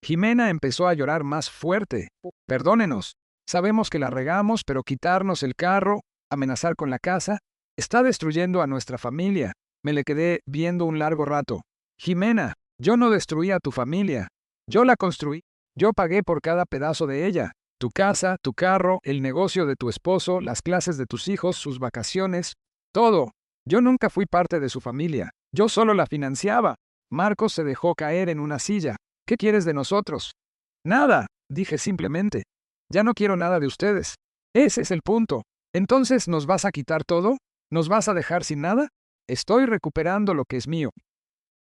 Jimena empezó a llorar más fuerte. Perdónenos. Sabemos que la regamos, pero quitarnos el carro, amenazar con la casa, está destruyendo a nuestra familia. Me le quedé viendo un largo rato. Jimena, yo no destruí a tu familia. Yo la construí. Yo pagué por cada pedazo de ella. Tu casa, tu carro, el negocio de tu esposo, las clases de tus hijos, sus vacaciones, todo. Yo nunca fui parte de su familia. Yo solo la financiaba. Marcos se dejó caer en una silla. ¿Qué quieres de nosotros? Nada, dije simplemente. Ya no quiero nada de ustedes. Ese es el punto. Entonces, ¿nos vas a quitar todo? ¿Nos vas a dejar sin nada? Estoy recuperando lo que es mío.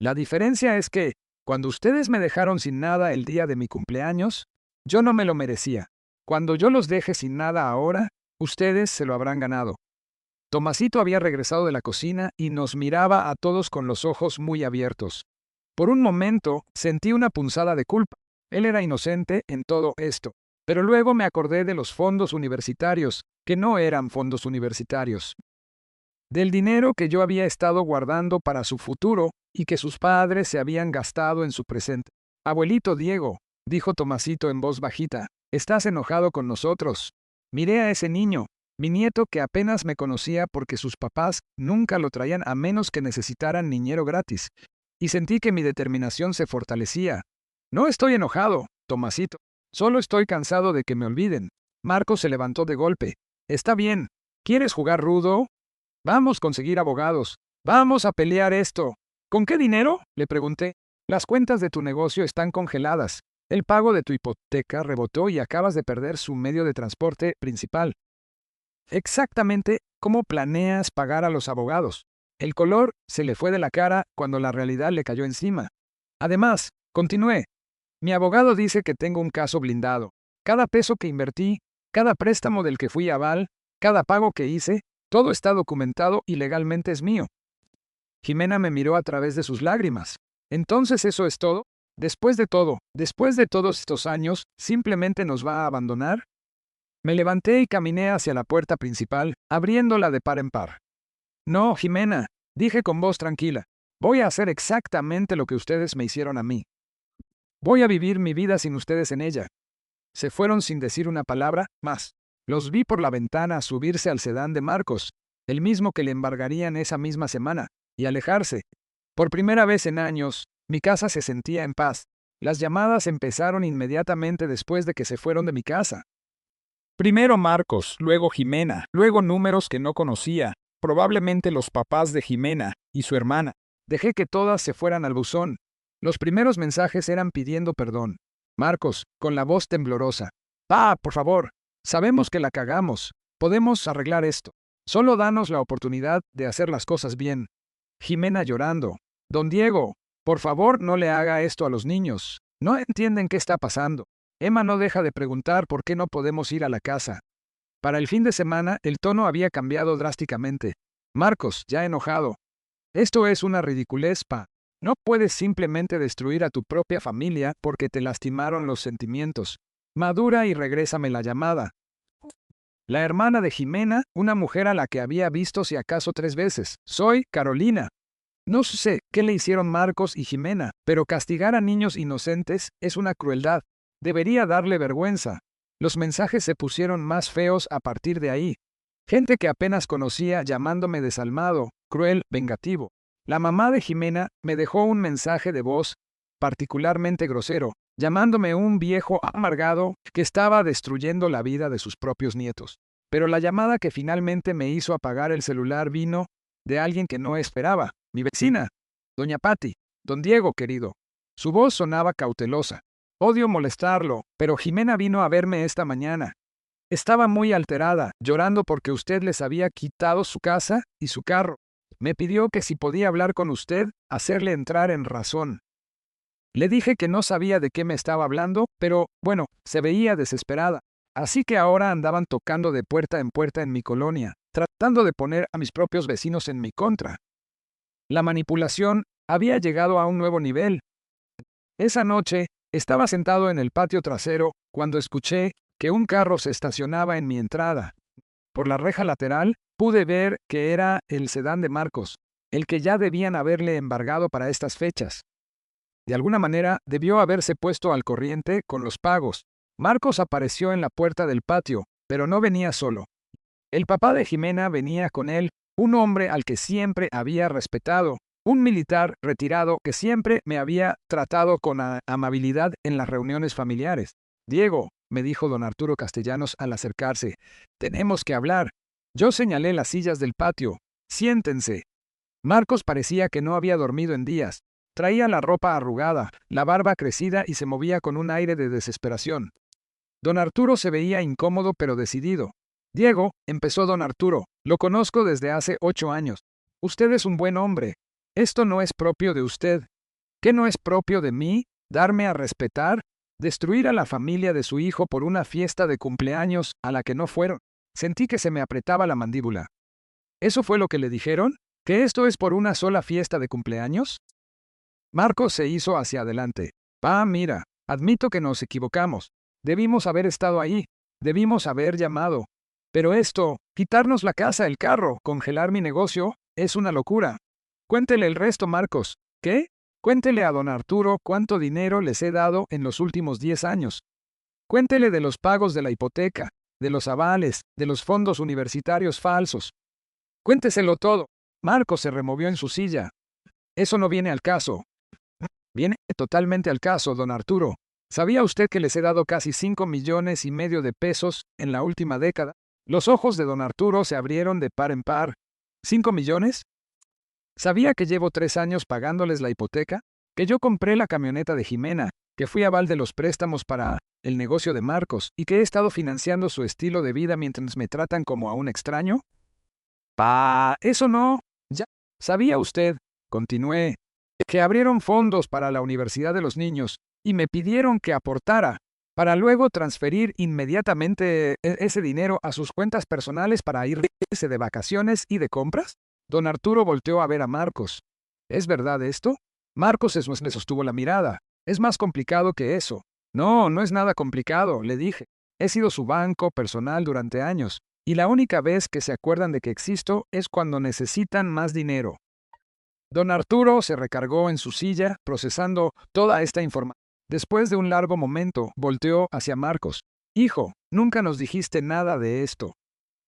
La diferencia es que, cuando ustedes me dejaron sin nada el día de mi cumpleaños, yo no me lo merecía. Cuando yo los deje sin nada ahora, ustedes se lo habrán ganado. Tomasito había regresado de la cocina y nos miraba a todos con los ojos muy abiertos. Por un momento sentí una punzada de culpa. Él era inocente en todo esto. Pero luego me acordé de los fondos universitarios, que no eran fondos universitarios. Del dinero que yo había estado guardando para su futuro y que sus padres se habían gastado en su presente. Abuelito Diego, dijo Tomasito en voz bajita, estás enojado con nosotros. Miré a ese niño, mi nieto que apenas me conocía porque sus papás nunca lo traían a menos que necesitaran niñero gratis, y sentí que mi determinación se fortalecía. No estoy enojado, Tomasito. Solo estoy cansado de que me olviden. Marcos se levantó de golpe. Está bien. ¿Quieres jugar rudo? Vamos a conseguir abogados. Vamos a pelear esto. ¿Con qué dinero? Le pregunté. Las cuentas de tu negocio están congeladas. El pago de tu hipoteca rebotó y acabas de perder su medio de transporte principal. Exactamente, ¿cómo planeas pagar a los abogados? El color se le fue de la cara cuando la realidad le cayó encima. Además, continué. Mi abogado dice que tengo un caso blindado. Cada peso que invertí, cada préstamo del que fui aval, cada pago que hice, todo está documentado y legalmente es mío. Jimena me miró a través de sus lágrimas. ¿Entonces eso es todo? Después de todo, después de todos estos años, ¿simplemente nos va a abandonar? Me levanté y caminé hacia la puerta principal, abriéndola de par en par. No, Jimena, dije con voz tranquila. Voy a hacer exactamente lo que ustedes me hicieron a mí. Voy a vivir mi vida sin ustedes en ella. Se fueron sin decir una palabra más. Los vi por la ventana subirse al sedán de Marcos, el mismo que le embargarían esa misma semana, y alejarse. Por primera vez en años, mi casa se sentía en paz. Las llamadas empezaron inmediatamente después de que se fueron de mi casa. Primero Marcos, luego Jimena, luego números que no conocía, probablemente los papás de Jimena y su hermana. Dejé que todas se fueran al buzón. Los primeros mensajes eran pidiendo perdón. Marcos, con la voz temblorosa. Pa, por favor. Sabemos que la cagamos. Podemos arreglar esto. Solo danos la oportunidad de hacer las cosas bien. Jimena llorando. Don Diego, por favor no le haga esto a los niños. No entienden qué está pasando. Emma no deja de preguntar por qué no podemos ir a la casa. Para el fin de semana, el tono había cambiado drásticamente. Marcos, ya enojado. Esto es una ridiculez, pa. No puedes simplemente destruir a tu propia familia porque te lastimaron los sentimientos. Madura y regrésame la llamada. La hermana de Jimena, una mujer a la que había visto si acaso 3 veces. Soy Carolina. No sé qué le hicieron Marcos y Jimena, pero castigar a niños inocentes es una crueldad. Debería darle vergüenza. Los mensajes se pusieron más feos a partir de ahí. Gente que apenas conocía llamándome desalmado, cruel, vengativo. La mamá de Jimena me dejó un mensaje de voz particularmente grosero, llamándome un viejo amargado que estaba destruyendo la vida de sus propios nietos. Pero la llamada que finalmente me hizo apagar el celular vino de alguien que no esperaba, mi vecina, doña Patti. Don Diego, querido. Su voz sonaba cautelosa. Odio molestarlo, pero Jimena vino a verme esta mañana. Estaba muy alterada, llorando porque usted les había quitado su casa y su carro. Me pidió que si podía hablar con usted, hacerle entrar en razón. Le dije que no sabía de qué me estaba hablando, pero, bueno, se veía desesperada. Así que ahora andaban tocando de puerta en mi colonia, tratando de poner a mis propios vecinos en mi contra. La manipulación había llegado a un nuevo nivel. Esa noche, estaba sentado en el patio trasero cuando escuché que un carro se estacionaba en mi entrada. Por la reja lateral, pude ver que era el sedán de Marcos, el que ya debían haberle embargado para estas fechas. De alguna manera, debió haberse puesto al corriente con los pagos. Marcos apareció en la puerta del patio, pero no venía solo. El papá de Jimena venía con él, un hombre al que siempre había respetado, un militar retirado que siempre me había tratado con amabilidad en las reuniones familiares. Diego, me dijo don Arturo Castellanos al acercarse, tenemos que hablar. Yo señalé las sillas del patio. Siéntense. Marcos parecía que no había dormido en días. Traía la ropa arrugada, la barba crecida y se movía con un aire de desesperación. Don Arturo se veía incómodo pero decidido. Diego, empezó don Arturo, lo conozco desde hace 8 años. Usted es un buen hombre. Esto no es propio de usted. ¿Qué no es propio de mí? ¿Darme a respetar? ¿Destruir a la familia de su hijo por una fiesta de cumpleaños a la que no fueron? Sentí que se me apretaba la mandíbula. ¿Eso fue lo que le dijeron? ¿Que esto es por una sola fiesta de cumpleaños? Marcos se hizo hacia adelante. Mira, admito que nos equivocamos. Debimos haber estado ahí. Debimos haber llamado. Pero esto, quitarnos la casa, el carro, congelar mi negocio, es una locura. Cuéntele el resto, Marcos. ¿Qué? Cuéntele a don Arturo cuánto dinero les he dado en los últimos 10 años. Cuéntele de los pagos de la hipoteca, de los avales, de los fondos universitarios falsos. Cuénteselo todo. Marcos se removió en su silla. Eso no viene al caso. Viene totalmente al caso, don Arturo. ¿Sabía usted que les he dado casi 5,5 millones de pesos en la última década? Los ojos de don Arturo se abrieron de par en par. ¿5 millones? ¿Sabía que llevo 3 años pagándoles la hipoteca? ¿Que yo compré la camioneta de Jimena? ¿Que fui aval de los préstamos para el negocio de Marcos? ¿Y que he estado financiando su estilo de vida mientras me tratan como a un extraño? Eso no. Ya. ¿Sabía usted, continué, que abrieron fondos para la universidad de los niños y me pidieron que aportara, para luego transferir inmediatamente ese dinero a sus cuentas personales para irse de vacaciones y de compras. Don Arturo volteó a ver a Marcos. ¿Es verdad esto? Marcos le sostuvo la mirada. Es más complicado que eso. No, no es nada complicado, le dije. He sido su banco personal durante años, y la única vez que se acuerdan de que existo es cuando necesitan más dinero. Don Arturo se recargó en su silla, procesando toda esta información. Después de un largo momento, volteó hacia Marcos. Hijo, nunca nos dijiste nada de esto.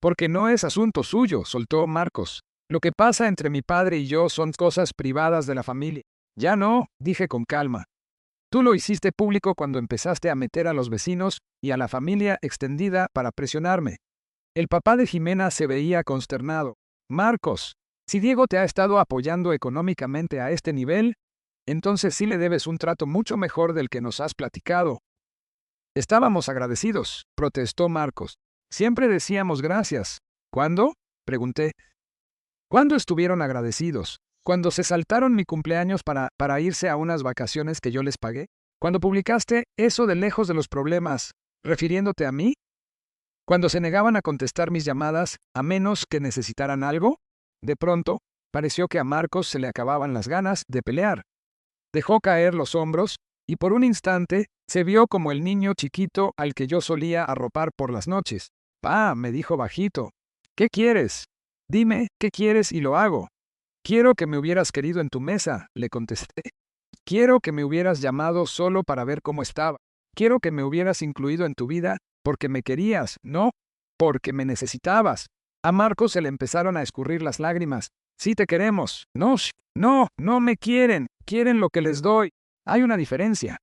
Porque no es asunto suyo, soltó Marcos. Lo que pasa entre mi padre y yo son cosas privadas de la familia. Ya no, dije con calma. Tú lo hiciste público cuando empezaste a meter a los vecinos y a la familia extendida para presionarme. El papá de Jimena se veía consternado. Marcos, si Diego te ha estado apoyando económicamente a este nivel, entonces sí le debes un trato mucho mejor del que nos has platicado. Estábamos agradecidos, protestó Marcos. Siempre decíamos gracias. ¿Cuándo? Pregunté. ¿Cuándo estuvieron agradecidos? ¿Cuando se saltaron mi cumpleaños para irse a unas vacaciones que yo les pagué? ¿Cuando publicaste eso de lejos de los problemas, refiriéndote a mí? ¿Cuando se negaban a contestar mis llamadas a menos que necesitaran algo? De pronto, pareció que a Marcos se le acababan las ganas de pelear. Dejó caer los hombros y por un instante se vio como el niño chiquito al que yo solía arropar por las noches. Pa, me dijo bajito. ¿Qué quieres? Dime, ¿qué quieres y lo hago? Quiero que me hubieras querido en tu mesa, le contesté. Quiero que me hubieras llamado solo para ver cómo estaba. Quiero que me hubieras incluido en tu vida porque me querías, no porque me necesitabas. A Marcos se le empezaron a escurrir las lágrimas. Sí te queremos. No, no me quieren. Quieren lo que les doy. Hay una diferencia.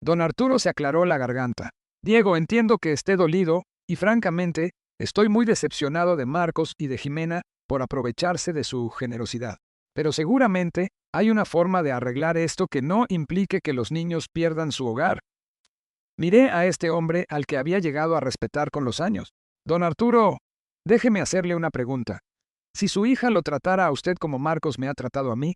Don Arturo se aclaró la garganta. Diego, entiendo que esté dolido, y francamente, estoy muy decepcionado de Marcos y de Jimena por aprovecharse de su generosidad. Pero seguramente hay una forma de arreglar esto que no implique que los niños pierdan su hogar. Miré a este hombre al que había llegado a respetar con los años. Don Arturo, déjeme hacerle una pregunta. Si su hija lo tratara a usted como Marcos me ha tratado a mí,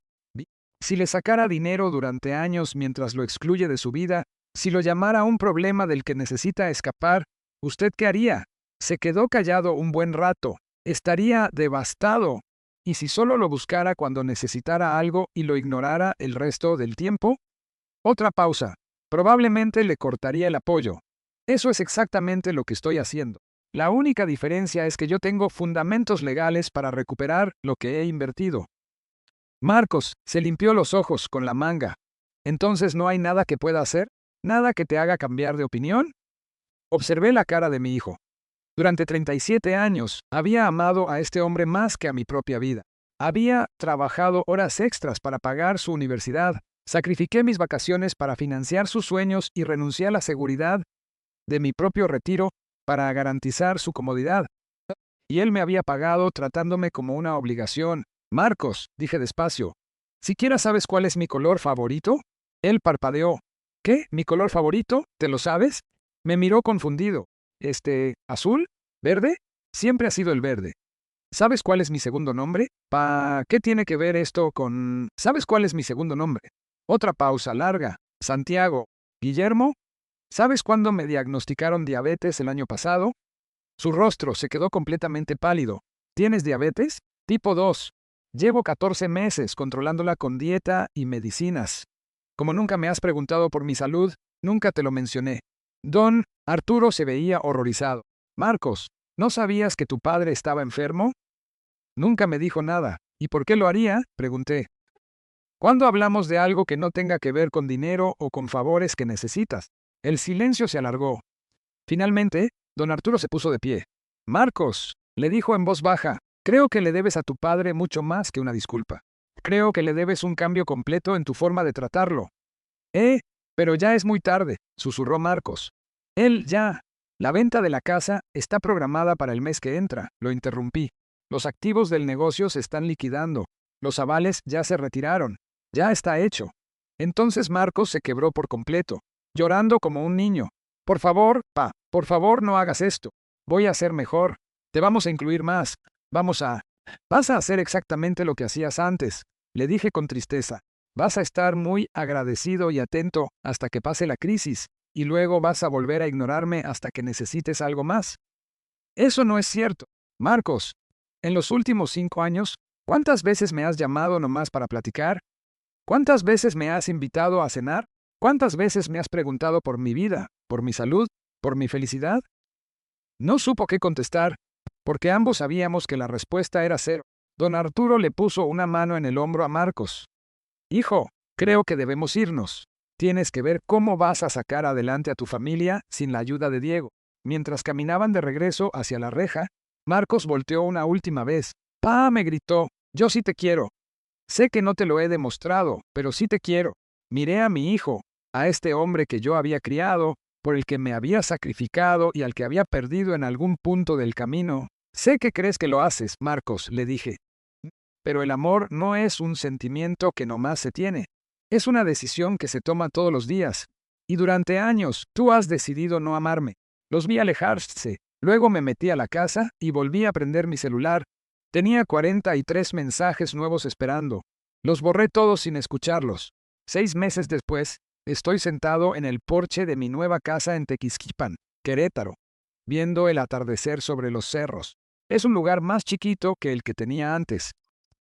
si le sacara dinero durante años mientras lo excluye de su vida, si lo llamara un problema del que necesita escapar, ¿usted qué haría? Se quedó callado un buen rato. Estaría devastado. ¿Y si solo lo buscara cuando necesitara algo y lo ignorara el resto del tiempo? Otra pausa. Probablemente le cortaría el apoyo. Eso es exactamente lo que estoy haciendo. La única diferencia es que yo tengo fundamentos legales para recuperar lo que he invertido. Marcos se limpió los ojos con la manga. ¿Entonces no hay nada que pueda hacer? ¿Nada que te haga cambiar de opinión? Observé la cara de mi hijo. Durante 37 años había amado a este hombre más que a mi propia vida. Había trabajado horas extras para pagar su universidad. Sacrifiqué mis vacaciones para financiar sus sueños y renuncié a la seguridad de mi propio retiro para garantizar su comodidad. Y él me había pagado tratándome como una obligación. Marcos, dije despacio, ¿siquiera sabes cuál es mi color favorito? Él parpadeó. ¿Qué? ¿Mi color favorito? ¿Te lo sabes? Me miró confundido. ¿Azul? ¿Verde? Siempre ha sido el verde. ¿Sabes cuál es mi segundo nombre? ¿Qué tiene que ver esto con... ¿Sabes cuál es mi segundo nombre? Otra pausa larga. Santiago. ¿Guillermo? ¿Sabes cuándo me diagnosticaron diabetes el año pasado? Su rostro se quedó completamente pálido. ¿Tienes diabetes? Tipo 2. Llevo 14 meses controlándola con dieta y medicinas. Como nunca me has preguntado por mi salud, nunca te lo mencioné. Don Arturo se veía horrorizado. Marcos, ¿no sabías que tu padre estaba enfermo? Nunca me dijo nada. ¿Y por qué lo haría? Pregunté. ¿Cuándo hablamos de algo que no tenga que ver con dinero o con favores que necesitas? El silencio se alargó. Finalmente, don Arturo se puso de pie. Marcos, le dijo en voz baja, creo que le debes a tu padre mucho más que una disculpa. Creo que le debes un cambio completo en tu forma de tratarlo. Pero ya es muy tarde, susurró Marcos. La venta de la casa está programada para el mes que entra, lo interrumpí. Los activos del negocio se están liquidando. Los avales ya se retiraron. Ya está hecho. Entonces Marcos se quebró por completo, llorando como un niño. Por favor, por favor no hagas esto. Voy a ser mejor. Te vamos a incluir más. Vas a hacer exactamente lo que hacías antes, le dije con tristeza. Vas a estar muy agradecido y atento hasta que pase la crisis, y luego vas a volver a ignorarme hasta que necesites algo más. Eso no es cierto. Marcos, en los últimos 5 años, ¿cuántas veces me has llamado nomás para platicar? ¿Cuántas veces me has invitado a cenar? ¿Cuántas veces me has preguntado por mi vida, por mi salud, por mi felicidad? No supo qué contestar, porque ambos sabíamos que la respuesta era cero. Don Arturo le puso una mano en el hombro a Marcos. Hijo, creo que debemos irnos. Tienes que ver cómo vas a sacar adelante a tu familia sin la ayuda de Diego. Mientras caminaban de regreso hacia la reja, Marcos volteó una última vez. ¡Pa! Me gritó. Yo sí te quiero. Sé que no te lo he demostrado, pero sí te quiero. Miré a mi hijo, a este hombre que yo había criado, por el que me había sacrificado y al que había perdido en algún punto del camino. Sé que crees que lo haces, Marcos, le dije. Pero el amor no es un sentimiento que nomás se tiene. Es una decisión que se toma todos los días. Y durante años, tú has decidido no amarme. Los vi alejarse. Luego me metí a la casa y volví a prender mi celular. Tenía 43 mensajes nuevos esperando. Los borré todos sin escucharlos. 6 meses después, estoy sentado en el porche de mi nueva casa en Tequisquipan, Querétaro, viendo el atardecer sobre los cerros. Es un lugar más chiquito que el que tenía antes.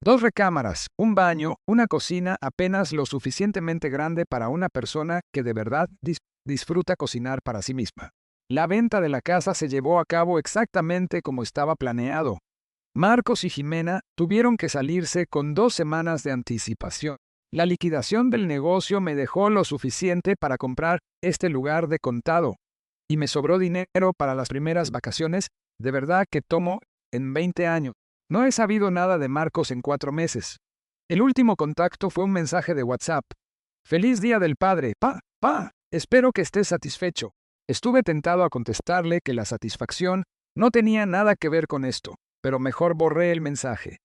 2 recámaras, un baño, una cocina apenas lo suficientemente grande para una persona que de verdad disfruta cocinar para sí misma. La venta de la casa se llevó a cabo exactamente como estaba planeado. Marcos y Jimena tuvieron que salirse con 2 semanas de anticipación. La liquidación del negocio me dejó lo suficiente para comprar este lugar de contado, y me sobró dinero para las primeras vacaciones, de verdad que tomo en 20 años. No he sabido nada de Marcos en 4 meses. El último contacto fue un mensaje de WhatsApp. Feliz Día del Padre, pa. Espero que estés satisfecho. Estuve tentado a contestarle que la satisfacción no tenía nada que ver con esto, pero mejor borré el mensaje.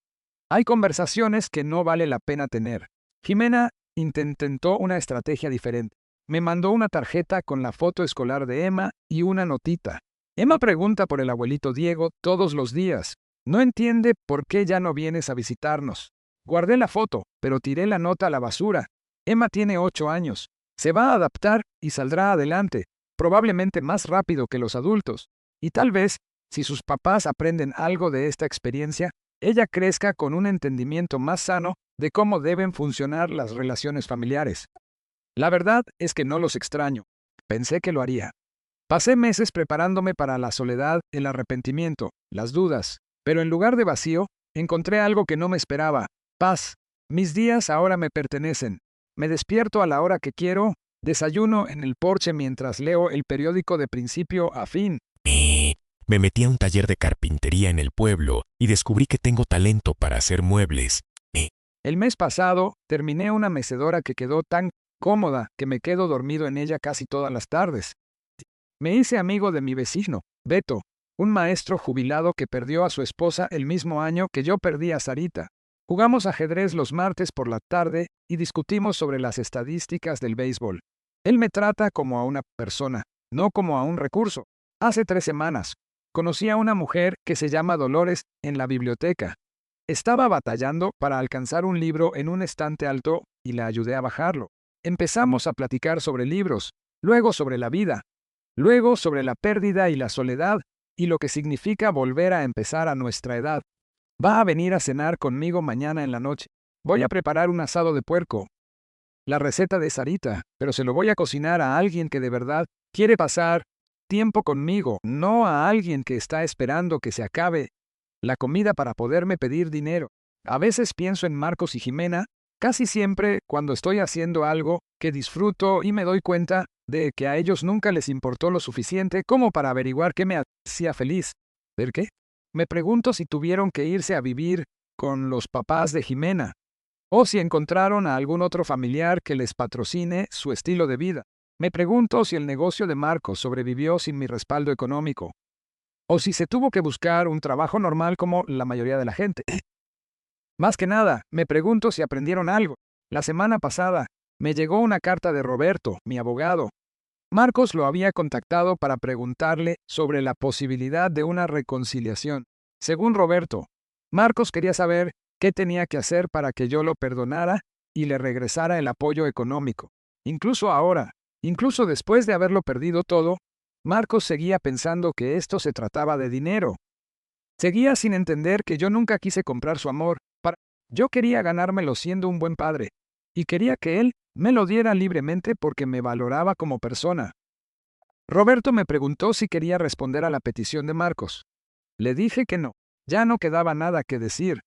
Hay conversaciones que no vale la pena tener. Jimena intentó una estrategia diferente. Me mandó una tarjeta con la foto escolar de Emma y una notita. Emma pregunta por el abuelito Diego todos los días. No entiende por qué ya no vienes a visitarnos. Guardé la foto, pero tiré la nota a la basura. Emma tiene 8 años. Se va a adaptar y saldrá adelante, probablemente más rápido que los adultos. Y tal vez, si sus papás aprenden algo de esta experiencia, ella crezca con un entendimiento más sano de cómo deben funcionar las relaciones familiares. La verdad es que no los extraño. Pensé que lo haría. Pasé meses preparándome para la soledad, el arrepentimiento, las dudas, pero en lugar de vacío, encontré algo que no me esperaba: paz. Mis días ahora me pertenecen. Me despierto a la hora que quiero, desayuno en el porche mientras leo el periódico de principio a fin. Me metí a un taller de carpintería en el pueblo y descubrí que tengo talento para hacer muebles. El mes pasado, terminé una mecedora que quedó tan cómoda que me quedo dormido en ella casi todas las tardes. Me hice amigo de mi vecino, Beto, un maestro jubilado que perdió a su esposa el mismo año que yo perdí a Sarita. Jugamos ajedrez los martes por la tarde y discutimos sobre las estadísticas del béisbol. Él me trata como a una persona, no como a un recurso. Hace 3 semanas, conocí a una mujer que se llama Dolores en la biblioteca. Estaba batallando para alcanzar un libro en un estante alto y la ayudé a bajarlo. Empezamos a platicar sobre libros, luego sobre la vida, luego sobre la pérdida y la soledad y lo que significa volver a empezar a nuestra edad. Va a venir a cenar conmigo mañana en la noche. Voy a preparar un asado de puerco. La receta de Sarita, pero se lo voy a cocinar a alguien que de verdad quiere pasar tiempo conmigo, no a alguien que está esperando que se acabe la comida para poderme pedir dinero. A veces pienso en Marcos y Jimena, casi siempre cuando estoy haciendo algo que disfruto y me doy cuenta de que a ellos nunca les importó lo suficiente como para averiguar qué me hacía feliz. ¿Ver qué? Me pregunto si tuvieron que irse a vivir con los papás de Jimena, o si encontraron a algún otro familiar que les patrocine su estilo de vida. Me pregunto si el negocio de Marcos sobrevivió sin mi respaldo económico, o si se tuvo que buscar un trabajo normal como la mayoría de la gente. Más que nada, me pregunto si aprendieron algo. La semana pasada, me llegó una carta de Roberto, mi abogado. Marcos lo había contactado para preguntarle sobre la posibilidad de una reconciliación. Según Roberto, Marcos quería saber qué tenía que hacer para que yo lo perdonara y le regresara el apoyo económico. Incluso ahora, incluso después de haberlo perdido todo, Marcos seguía pensando que esto se trataba de dinero. Seguía sin entender que yo nunca quise comprar su amor. Yo quería ganármelo siendo un buen padre, y quería que él me lo diera libremente porque me valoraba como persona. Roberto me preguntó si quería responder a la petición de Marcos. Le dije que no. Ya no quedaba nada que decir.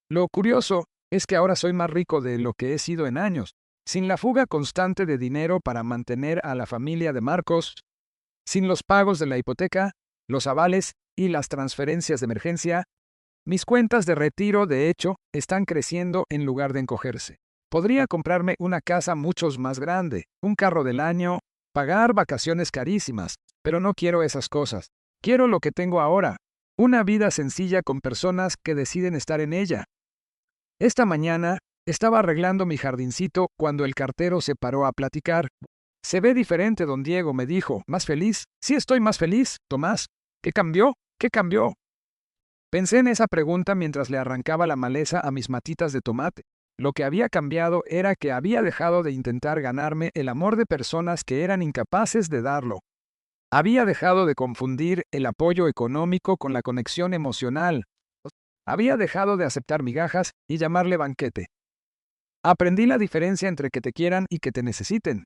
Lo curioso es que ahora soy más rico de lo que he sido en años, sin la fuga constante de dinero para mantener a la familia de Marcos, sin los pagos de la hipoteca, los avales y las transferencias de emergencia. Mis cuentas de retiro, de hecho, están creciendo en lugar de encogerse. Podría comprarme una casa mucho más grande, un carro del año, pagar vacaciones carísimas, pero no quiero esas cosas. Quiero lo que tengo ahora, una vida sencilla con personas que deciden estar en ella. Esta mañana estaba arreglando mi jardincito cuando el cartero se paró a platicar. Se ve diferente, don Diego, me dijo. ¿Más feliz? Sí, estoy más feliz, Tomás. ¿Qué cambió? ¿Qué cambió? Pensé en esa pregunta mientras le arrancaba la maleza a mis matitas de tomate. Lo que había cambiado era que había dejado de intentar ganarme el amor de personas que eran incapaces de darlo. Había dejado de confundir el apoyo económico con la conexión emocional. Había dejado de aceptar migajas y llamarle banquete. Aprendí la diferencia entre que te quieran y que te necesiten,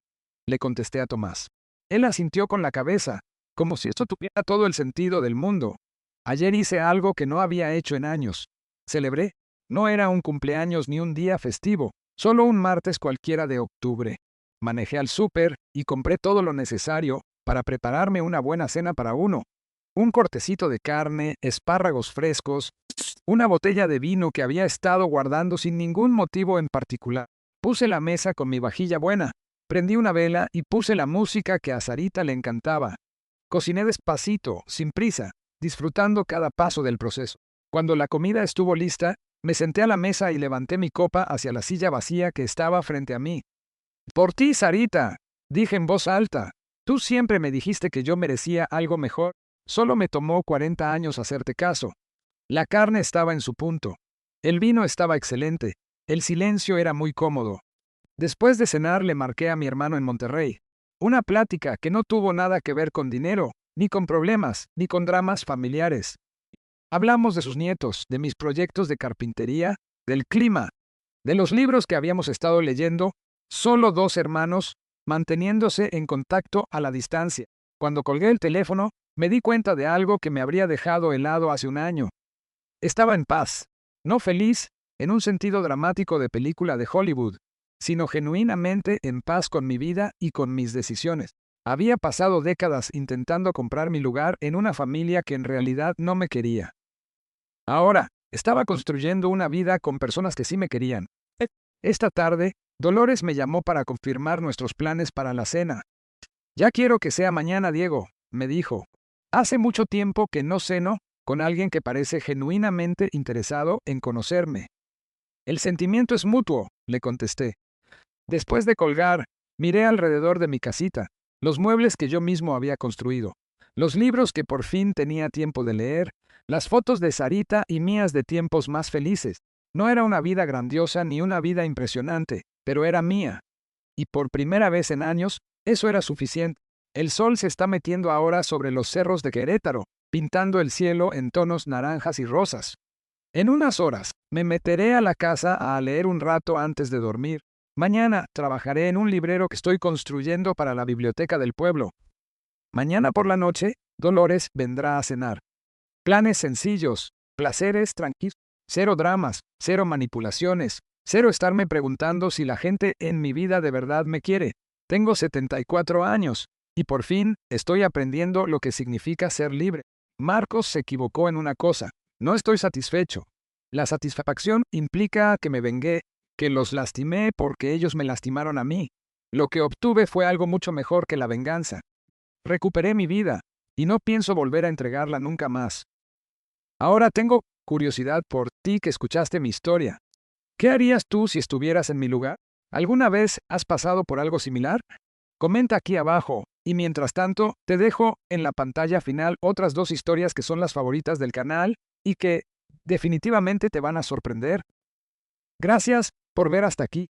le contesté a Tomás. Él asintió con la cabeza, como si esto tuviera todo el sentido del mundo. Ayer hice algo que no había hecho en años. Celebré. No era un cumpleaños ni un día festivo, solo un martes cualquiera de octubre. Manejé al súper y compré todo lo necesario para prepararme una buena cena para uno. Un cortecito de carne, espárragos frescos, una botella de vino que había estado guardando sin ningún motivo en particular. Puse la mesa con mi vajilla buena, prendí una vela y puse la música que a Sarita le encantaba. Cociné despacito, sin prisa, disfrutando cada paso del proceso. Cuando la comida estuvo lista, me senté a la mesa y levanté mi copa hacia la silla vacía que estaba frente a mí. «Por ti, Sarita», dije en voz alta. «Tú siempre me dijiste que yo merecía algo mejor. Solo me tomó 40 años hacerte caso». La carne estaba en su punto. El vino estaba excelente. El silencio era muy cómodo. Después de cenar le marqué a mi hermano en Monterrey. Una plática que no tuvo nada que ver con dinero, ni con problemas, ni con dramas familiares. Hablamos de sus nietos, de mis proyectos de carpintería, del clima, de los libros que habíamos estado leyendo, solo dos hermanos, manteniéndose en contacto a la distancia. Cuando colgué el teléfono, me di cuenta de algo que me habría dejado helado hace un año. Estaba en paz, no feliz, en un sentido dramático de película de Hollywood, sino genuinamente en paz con mi vida y con mis decisiones. Había pasado décadas intentando comprar mi lugar en una familia que en realidad no me quería. Ahora, estaba construyendo una vida con personas que sí me querían. Esta tarde, Dolores me llamó para confirmar nuestros planes para la cena. «Ya quiero que sea mañana, Diego», me dijo. «Hace mucho tiempo que no ceno con alguien que parece genuinamente interesado en conocerme». «El sentimiento es mutuo», le contesté. Después de colgar, miré alrededor de mi casita, los muebles que yo mismo había construido, los libros que por fin tenía tiempo de leer, las fotos de Sarita y mías de tiempos más felices. No era una vida grandiosa ni una vida impresionante, pero era mía. Y por primera vez en años, eso era suficiente. El sol se está metiendo ahora sobre los cerros de Querétaro, pintando el cielo en tonos naranjas y rosas. En unas horas, me meteré a la casa a leer un rato antes de dormir. Mañana trabajaré en un librero que estoy construyendo para la biblioteca del pueblo. Mañana por la noche, Dolores vendrá a cenar. Planes sencillos, placeres tranquilos, cero dramas, cero manipulaciones, cero estarme preguntando si la gente en mi vida de verdad me quiere. Tengo 74 años, y por fin estoy aprendiendo lo que significa ser libre. Marcos se equivocó en una cosa. No estoy satisfecho. La satisfacción implica que me vengué, que los lastimé porque ellos me lastimaron a mí. Lo que obtuve fue algo mucho mejor que la venganza. Recuperé mi vida, y no pienso volver a entregarla nunca más. Ahora tengo curiosidad por ti que escuchaste mi historia. ¿Qué harías tú si estuvieras en mi lugar? ¿Alguna vez has pasado por algo similar? Comenta aquí abajo, y mientras tanto, te dejo en la pantalla final otras 2 historias que son las favoritas del canal y que definitivamente te van a sorprender. Gracias por ver hasta aquí.